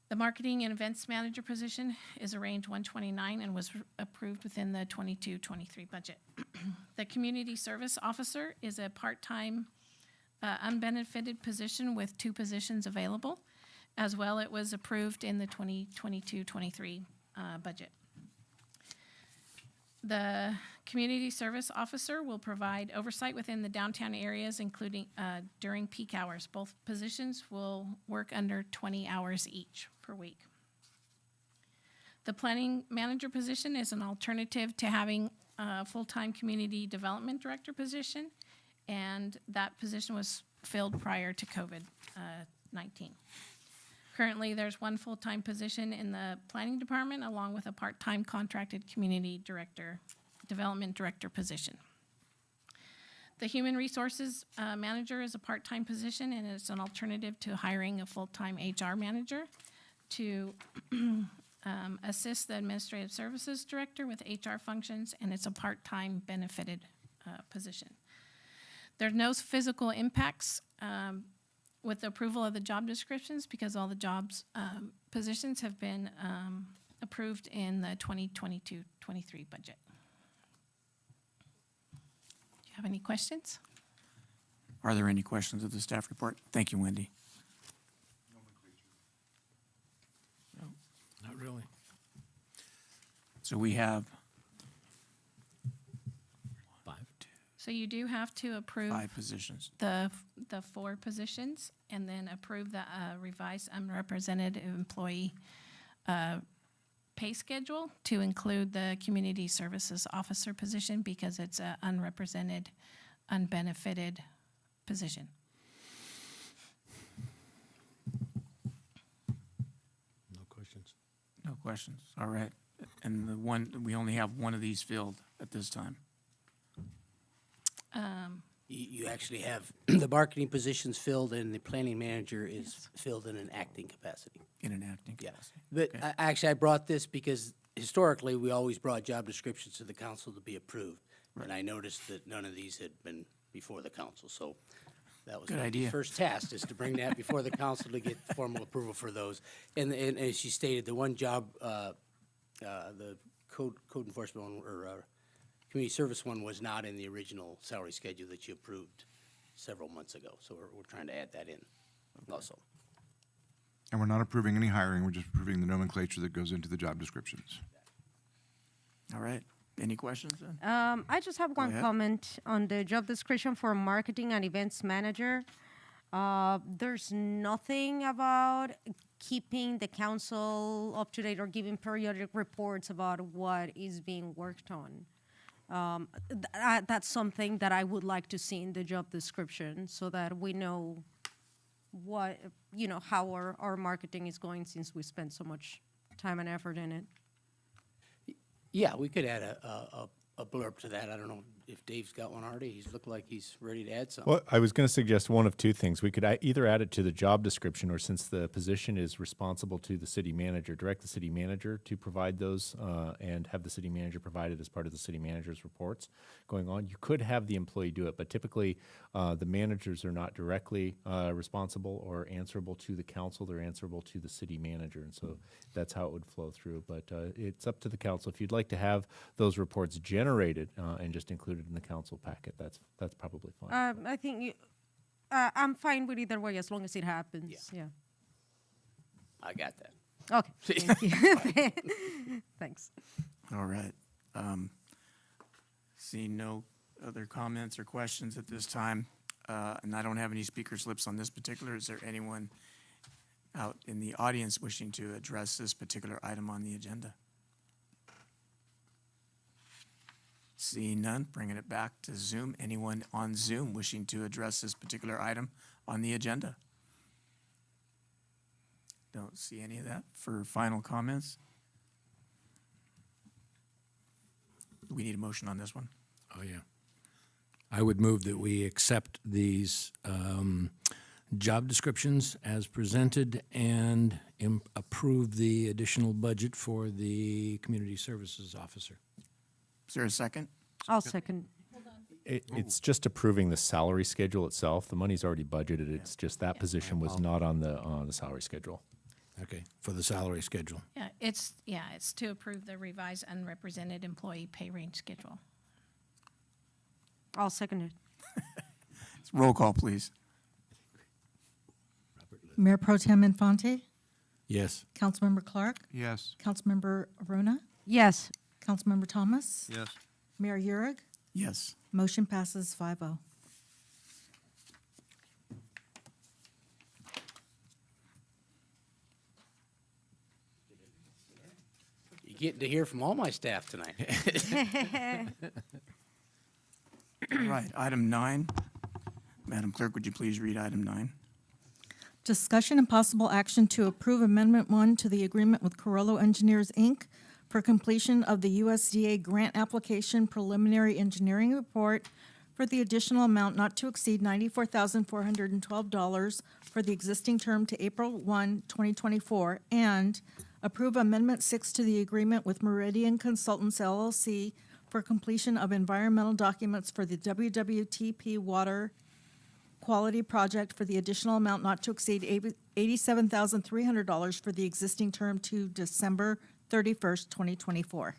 The marketing and events manager position is a range 129 and was approved within the 22-23 budget. The community service officer is a part-time unbenefited position with 2 positions available. As well, it was approved in the 2022-23 budget. The community service officer will provide oversight within the downtown areas, including during peak hours. Both positions will work under 20 hours each per week. The planning manager position is an alternative to having a full-time community development director position, and that position was filled prior to COVID-19. Currently, there's 1 full-time position in the planning department, along with a part-time contracted community director, development director position. The human resources manager is a part-time position, and it's an alternative to hiring a full-time HR manager to assist the administrative services director with HR functions, and it's a part-time benefited position. There's no physical impacts with the approval of the job descriptions, because all the jobs, positions have been approved in the 2022-23 budget. Do you have any questions? Are there any questions of the staff report? Thank you, Wendy. Not really. So we have 5. So you do have to approve 5 positions. the 4 positions, and then approve the revised unrepresented employee pay schedule to include the community services officer position, because it's an unrepresented, unbenefited position. No questions. No questions. All right. And we only have one of these filled at this time. You actually have the marketing positions filled, and the planning manager is filled in an acting capacity. In an acting Yeah, capacity. but actually, I brought this because historically, we always brought job descriptions to the council to be approved. And I noticed that none of these had been before the council, so that was Good my idea. first task, is to bring that before the council to get formal approval for those. And as she stated, the one job, the code enforcement one, or community service one, was not in the original salary schedule that you approved several months ago, so we're trying to add that in also. And we're not approving any hiring, we're just approving the nomenclature that goes into the job descriptions. All right. Any questions then? I just have one ahead. comment on the job description for marketing and events manager. There's nothing about keeping the council up to date or giving periodic reports about what is being worked on. That's something that I would like to see in the job description, so that we know what, how our marketing is going, since we spend so much time and effort in it. Yeah, we could add a blurb to that. I don't know if Dave's got one already. He's looked like he's ready to add something. Well, I was going to suggest one of two things. We could either add it to the job description, or since the position is responsible to the city manager, direct the city manager to provide those and have the city manager provide it as part of the city manager's reports going on. You could have the employee do it, but typically the managers are not directly responsible or answerable to the council. They're answerable to the city manager, and so that's how it would flow through. But it's up to the council. If you'd like to have those reports generated and just included in the council packet, that's probably fine. I think I'm fine with either way, as long as it happens. Yeah. I got that. Okay. Thank you. Thanks. All right. Seeing no other comments or questions at this time, and I don't have any speaker slips on this particular, is there anyone out in the audience wishing to address this particular item on the agenda? Seeing none, bringing it back to Zoom. Anyone on Zoom wishing to address this particular item on the agenda? Don't see any of that. For final comments? We need a motion on this one. Oh, yeah. I would move that we accept these job descriptions as presented and approve the additional budget for the community services officer. Is there a second? I'll second. It's just approving the salary schedule itself. The money's already budgeted. It's just that position was not on the salary schedule. Okay, for the salary schedule. Yeah, it's to approve the revised unrepresented employee pay range schedule. I'll second it. Roll call, please. Mayor Pro Tem Infante, Yes. Councilmember Clark, Yes. Councilmember Aruna, Yes. Councilmember Thomas, Yes. Mayor Eurig. Yes. Motion passes 5-0. You're getting to hear from all my staff tonight. All right, item 9. Madam Clerk, would you please read item 9? Discussion and possible action to approve Amendment 1 to the agreement with Carollo Engineers, Inc. for completion of the USDA grant application preliminary engineering report for the additional amount not to exceed $94,412 for the existing term to April 1, 2024, and approve Amendment 6 to the agreement with Meridian Consultants LLC for completion of environmental documents for the WWTP Water quality project for the additional amount not to exceed $87,300 for the existing term to December 31st, 2024.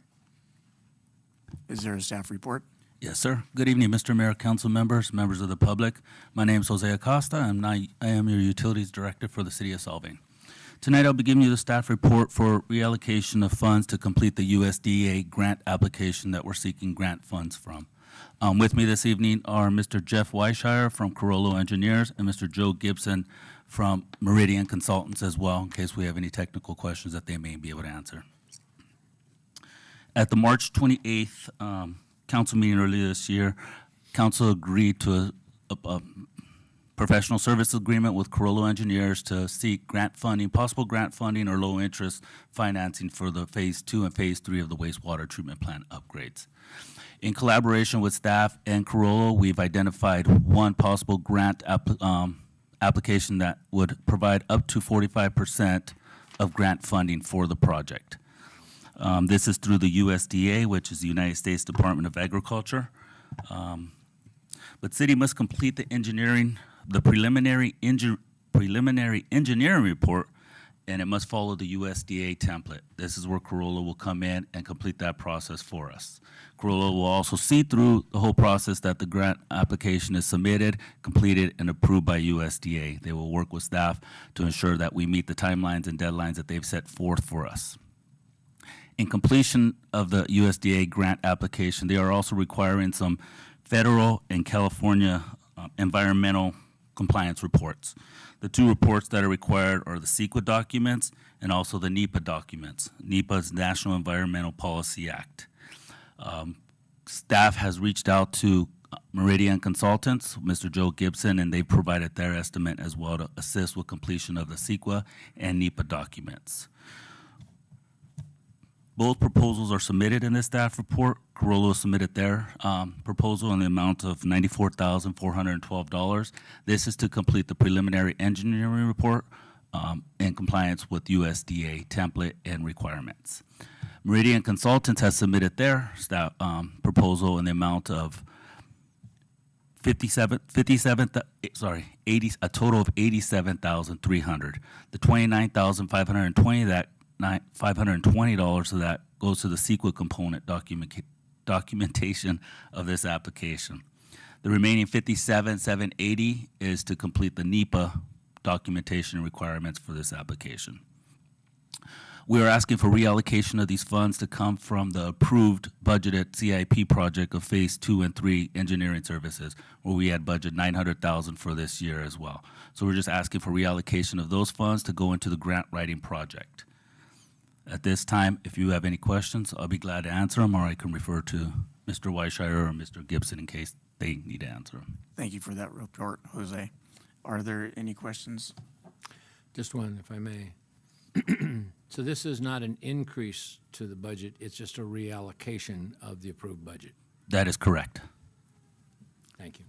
Is there a staff report? Yes, sir. Good evening, Mr. Mayor, council members, members of the public. My name is Jose Acosta, and I am your Utilities Director for the City of Solvang. Tonight, I'll be giving you the staff report for reallocation of funds to complete the USDA grant application that we're seeking grant funds from. With me this evening are Mr. Jeff Weishire from Carollo Engineers and Mr. Joe Gibson from Meridian Consultants as well, in case we have any technical questions that they may be able to answer. At the March 28th council meeting earlier this year, council agreed to a professional service agreement with Carollo Engineers to seek grant funding, possible grant funding or low interest financing for the phase 2 and phase 3 of the wastewater treatment plant upgrades. In collaboration with staff and Carollo, we've identified one possible grant application that would provide up to 45% of grant funding for the project. This is through the USDA, which is the United States Department of Agriculture. But city must complete the preliminary engineering report, and it must follow the USDA template. This is where Carollo will come in and complete that process for us. Carollo will also see through the whole process that the grant application is submitted, completed, and approved by USDA. They will work with staff to ensure that we meet the timelines and deadlines that they've set forth for us. In completion of the USDA grant application, they are also requiring some federal and California environmental compliance reports. The two reports that are required are the CEQA documents and also the NEPA documents. NEPA is National Environmental Policy Act. Staff has reached out to Meridian Consultants, Mr. Joe Gibson, and they've provided their estimate as well to assist with completion of the CEQA and NEPA documents. Both proposals are submitted in this staff report. Carollo submitted their proposal in the amount of $94,412. This is to complete the preliminary engineering report in compliance with USDA template and requirements. Meridian Consultants has submitted their staff proposal in the amount of a total of $87,300. The $29,520 $520 of that goes to the CEQA component documentation of this application. The remaining $57,780 is to complete the NEPA documentation requirements for this application. We are asking for reallocation of these funds to come from the approved budgeted CIP project of phase 2 and 3 engineering services, where we had budget $900,000 for this year as well. So we're just asking for reallocation of those funds to go into the grant writing project. At this time, if you have any questions, I'll be glad to answer them, or I can refer to Mr. Weishire or Mr. Gibson in case they need to answer them. Thank you for that report, Jose. Are there any questions? Just one, if I may. So this is not an increase to the budget, it's just a reallocation of the approved budget. That is correct. Thank you.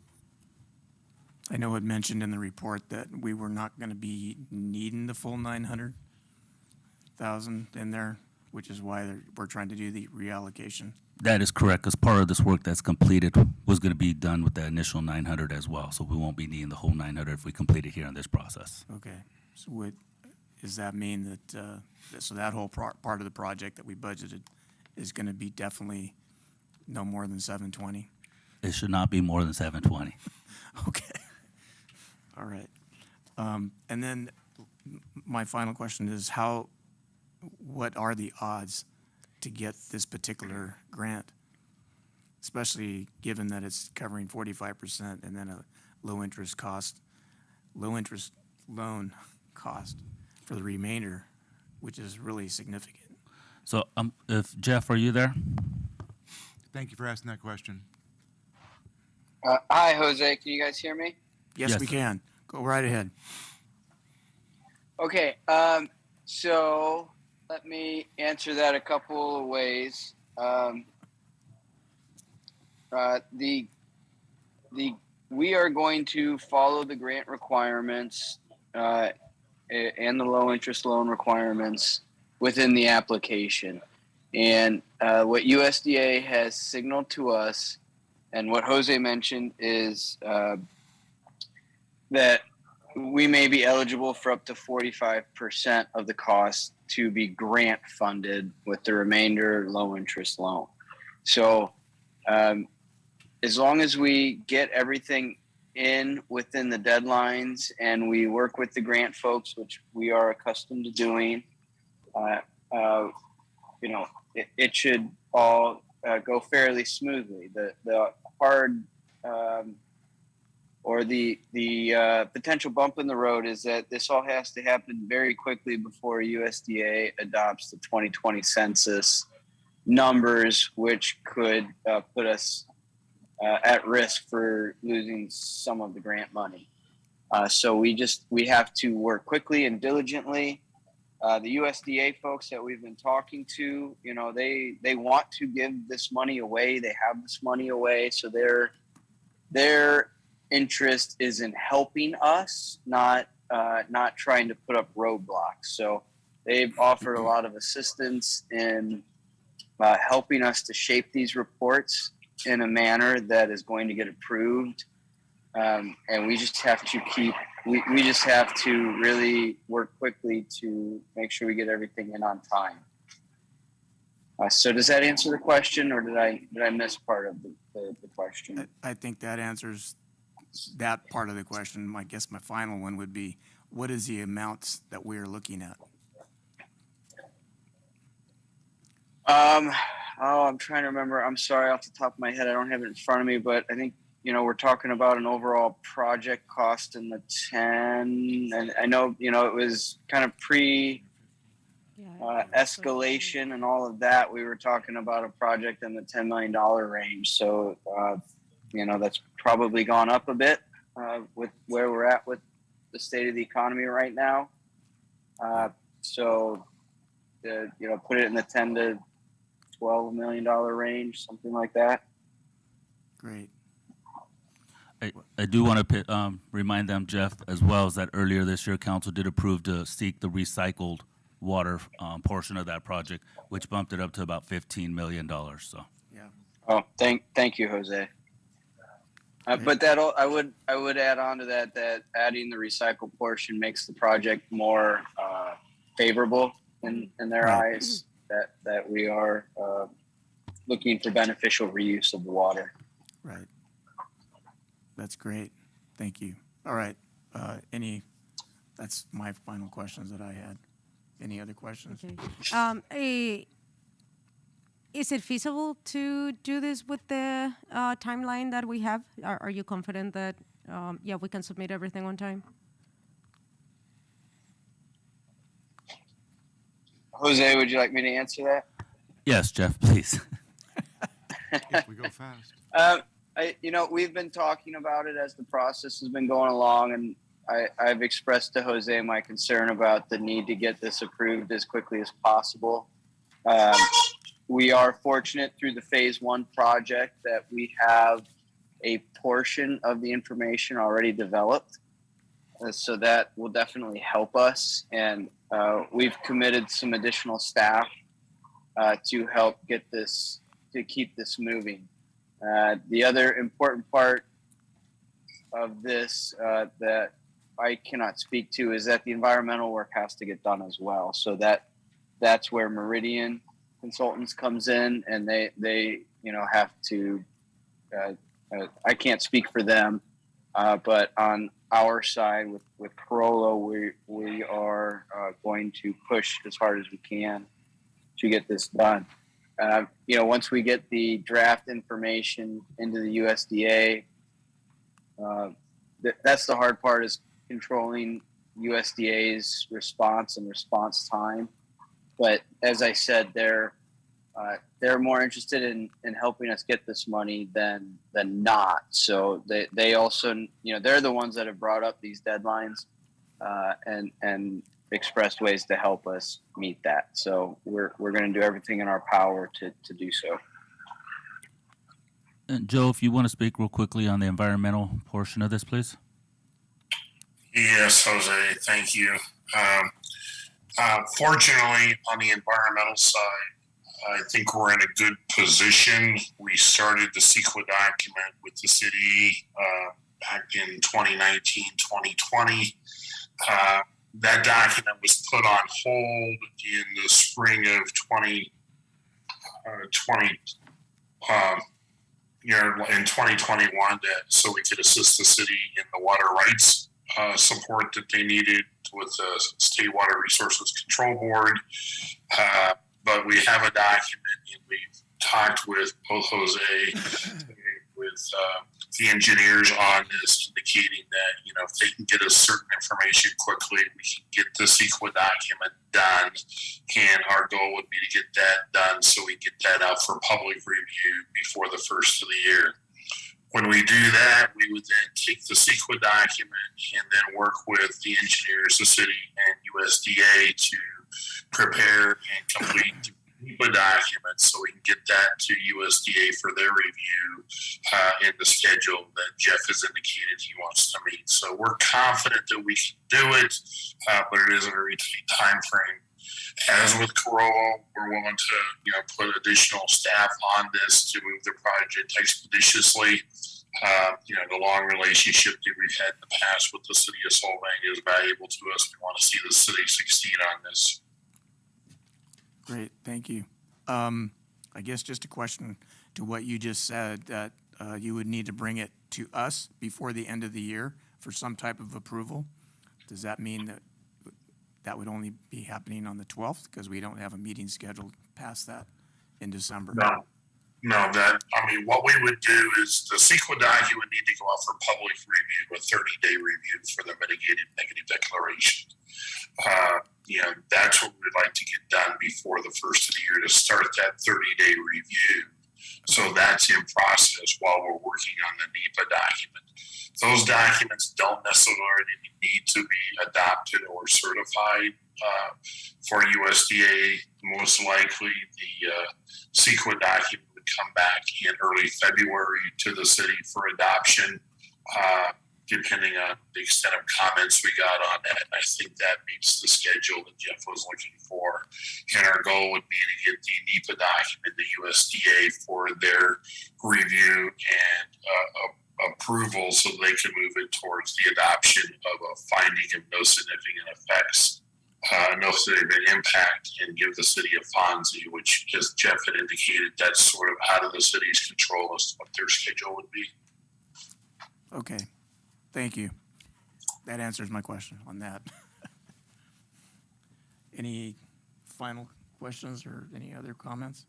I know it mentioned in the report that we were not going to be needing the full 900,000 in there, which is why we're trying to do the reallocation. That is correct, because part of this work that's completed was going to be done with the initial 900 as well, so we won't be needing the whole 900 if we complete it here in this process. Okay, so does that mean that, so that whole part of the project that we budgeted is going to be definitely no more than 720? It should not be more than 720. Okay, all right. And then my final question is what are the odds to get this particular grant, especially given that it's covering 45% and then a low interest loan cost for the remainder, which is really significant? So if Jeff, are you there? Thank you for asking that question. Hi, Jose. Can you guys hear me? Yes, we can. Go right ahead. Okay. So let me answer that a couple of ways. We are going to follow the grant requirements and the low interest loan requirements within the application. And what USDA has signaled to us, and what Jose mentioned, is that we may be eligible for up to 45% of the cost to be grant funded, with the remainder low interest loan. So as long as we get everything in within the deadlines and we work with the grant folks, which we are accustomed to doing, it should all go fairly smoothly. The hard or the potential bump in the road is that this all has to happen very quickly before USDA adopts the 2020 census numbers, which could put us at risk for losing some of the grant money. So we have to work quickly and diligently. The USDA folks that we've been talking to, they want to give this money away. They have this money away, so their interest is in helping us, not trying to put up roadblocks. So they've offered a lot of assistance in helping us to shape these reports in a manner that is going to get approved. And we just have to we just have to really work quickly to make sure we get everything in on time. So does that answer the question, or did I miss part of the question? I think that answers that part of the question. I guess my final one would be, what is the amounts that we are looking at? I'm trying to remember. I'm sorry, off the top of my head, I don't have it in front of me, but I think, we're talking about an overall project cost in the 10, and I know, it was kind of escalation and all of that. We were talking about a project in the $10 million range. So, that's probably gone up a bit with where we're at with the state of the economy right now. So, put it in the $10 to $12 million range, something like that. Great. I do want to remind them, Jeff, as well, as that earlier this year, council did approve to seek the recycled water portion of that project, which bumped it up to about $15 million. So. Yeah. Oh, thank you, Jose. But I would add on to that adding the recycled portion makes the project more favorable in their eyes. That we are looking for beneficial reuse of the water. Right. That's great. Thank you. All right. That's my final questions that I had. Any other questions? Okay. Is it feasible to do this with the timeline that we have? Are you confident that, we can submit everything on time? Jose, would you like me to answer that? Yes, Jeff, please. If we go fast. We've been talking about it as the process has been going along, and I've expressed to Jose my concern about the need to get this approved as quickly as possible. We are fortunate through the phase 1 project that we have a portion of the information already developed. So that will definitely help us. And we've committed some additional staff to help to keep this moving. The other important part of this that I cannot speak to is that the environmental work has to get done as well. So that's where Meridian Consultants comes in, and they have to. I can't speak for them, but on our side with Corolla, we are going to push as hard as we can to get this done. Once we get the draft information into the USDA, that's the hard part, is controlling USDA's response and response time. But as I said, they're more interested in helping us get this money than not. So they also, they're the ones that have brought up these deadlines and expressed ways to help us meet that. So we're going to do everything in our power to do so. And Joe, if you want to speak real quickly on the environmental portion of this, please. Yes, Jose, thank you. Fortunately, on the environmental side, I think we're in a good position. We started the CEQA document with the city back in 2019, 2020. That document was put on hold in the spring of 2020, in 2021, so we could assist the city in the water rights support that they needed with the State Water Resources Control Board. But we have a document, and we've talked with both Jose with the engineers on this, indicating that, if they can get us certain information quickly, we can get the CEQA document done. And our goal would be to get that done so we get that out for public review before the first of the year. When we do that, we would then take the CEQA document and then work with the engineers, the city, and USDA to prepare and complete the document so we can get that to USDA for their review in the schedule that Jeff has indicated he wants to meet. So we're confident that we can do it, but it is a very tight time frame. As with Corolla, we're willing to put additional staff on this to move the project expeditiously. The long relationship that we've had in the past with the city of Solvang is valuable to us. We want to see the city succeed on this. Great, thank you. I guess just a question to what you just said, that you would need to bring it to us before the end of the year for some type of approval. Does that mean that that would only be happening on the 12th because we don't have a meeting scheduled past that in December? No, what we would do is the CEQA document would need to go out for public review, a 30-day review for the mitigated negative declaration. That's what we'd like to get done before the first of the year to start that 30-day review. So that's in process while we're working on the NEPA document. Those documents don't necessarily need to be adopted or certified for USDA. Most likely, the CEQA document would come back in early February to the city for adoption, depending on the extent of comments we got on that. And I think that meets the schedule that Jeff was looking for. And our goal would be to get the NEPA document to USDA for their review and approval so they can move it towards the adoption of a finding of no significant effects, no significant impact, and give the city of Fonzie, which, as Jeff had indicated, that's sort of out of the city's control as to what their schedule would be. Okay, thank you. That answers my question on that. Any final questions or any other comments?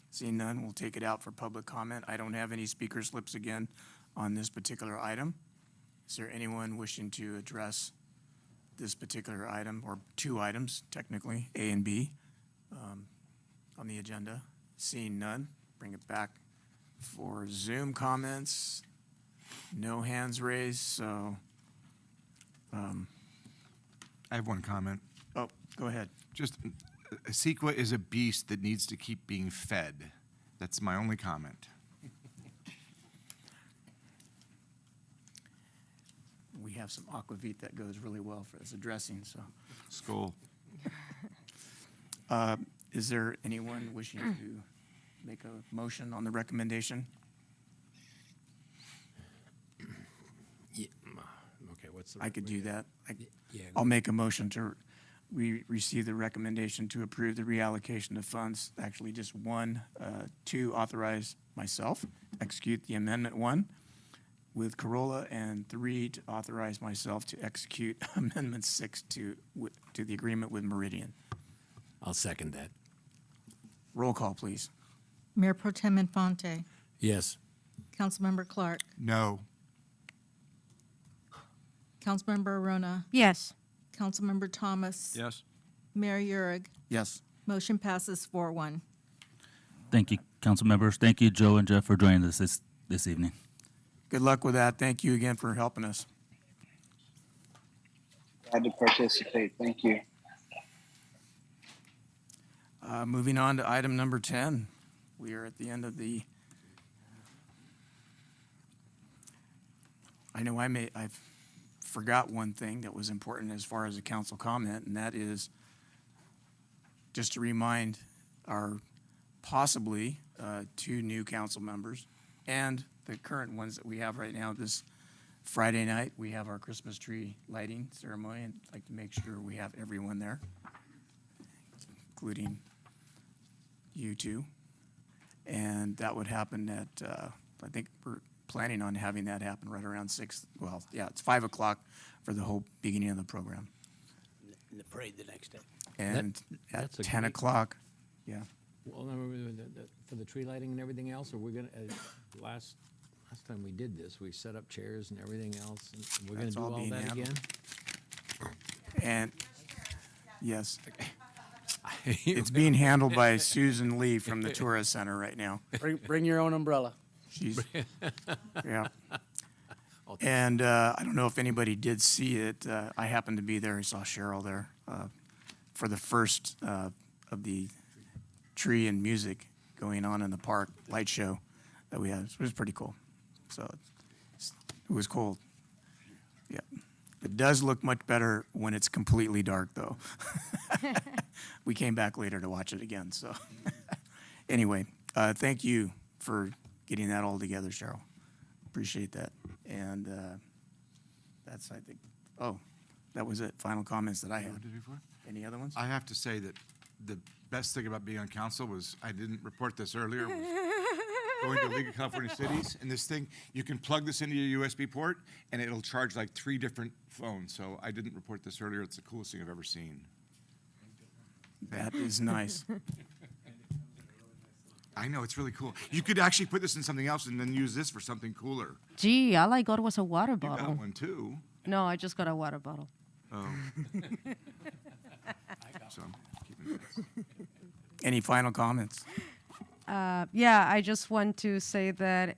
Seeing none, we'll take it out for public comment. I don't have any speaker slips again on this particular item. Is there anyone wishing to address this particular item, or two items, technically, A and B, on the agenda? Seeing none, bring it back for Zoom comments. No hands raised, so. I have one comment. Oh, go ahead. Just, CEQA is a beast that needs to keep being fed. That's my only comment. We have some aquavit that goes really well for as a dressing, so. Skull. Is there anyone wishing to make a motion on the recommendation? Yeah. Okay, what's the? I could do that. Yeah. I'll make a motion to receive the recommendation to approve the reallocation of funds. Actually, just one, to authorize myself, execute the amendment 1 with Corolla, and 3, to authorize myself to execute amendment 6 to the agreement with Meridian. I'll second that. Roll call, please. Mayor Pro Tem Infante, Yes. Councilmember Clark, No. Councilmember Arona, Yes. Councilmember Thomas, Yes. Mayor Eurig. Yes. Motion passes 4-1. Thank you, council members. Thank you, Joe and Jeff, for joining us this evening. Good luck with that. Thank you again for helping us. Glad to participate. Thank you. Moving on to item number 10. We are at the end of the, I know I forgot one thing that was important as far as a council comment, and that is just to remind our possibly 2 new council members And the current ones that we have right now, this Friday night, we have our Christmas tree lighting ceremony, and I'd like to make sure we have everyone there, including you two. And that would happen at, I think we're planning on having that happen right around 6, well, yeah, it's 5 o'clock for the whole beginning of the program. In the parade the next day. And at that's a 10 great- o'clock, yeah. Well, no, for the tree lighting and everything else, or we're gonna, last time we did this, we set up chairs and everything else, and we're gonna That's do all all being that handled. again? And, yes, it's being handled by Susan Lee from the Tourist Center right now. Bring your own umbrella. She's, yeah. And I don't know if anybody did see it. I happened to be there. I saw Cheryl there for the first of the tree and music going on in the park light show that we had. It was pretty cool. So it was cold. Yeah. It does look much better when it's completely dark, though. We came back later to watch it again. So anyway, thank you for getting that all together, Cheryl. Appreciate that. And that's, I think, oh, that was it. Final comments that I had. Any other ones? I have to say that the best thing about being on council was, I didn't report this earlier, was going to League of California Cities, and this thing, you can plug this into your USB port, and it'll charge like 3 different phones. So I didn't report this earlier. It's the coolest thing I've ever seen. That is nice. I know, it's really cool. You could actually put this in something else and then use this for something cooler. Gee, all I got was a water You bottle. got one too. No, I just got a water bottle. Oh. So, keeping it. Any final comments? Yeah, I just want to say that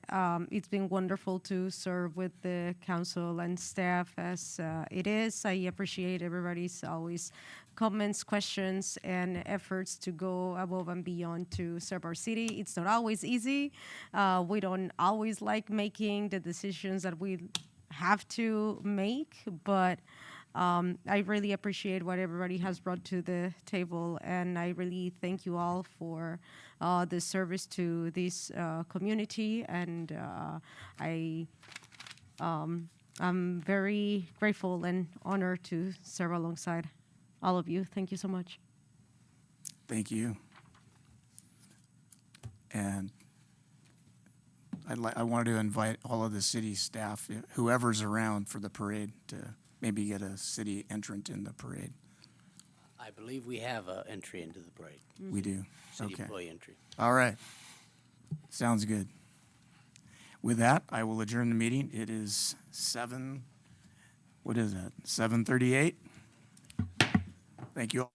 it's been wonderful to serve with the council and staff as it is. I appreciate everybody's always comments, questions, and efforts to go above and beyond to serve our city. It's not always easy. We don't always like making the decisions that we have to make, but I really appreciate what everybody has brought to the table, and I really thank you all for the service to this community, and I'm very grateful and honored to serve alongside all of you. Thank you so much. Thank you. And I wanted to invite all of the city staff, whoever's around for the parade, to maybe get a city entrant in the parade. I believe we have an entry into the parade. We do. City Okay. employee entry. All right. Sounds good. With that, I will adjourn the meeting. It is 7:38. Thank you all.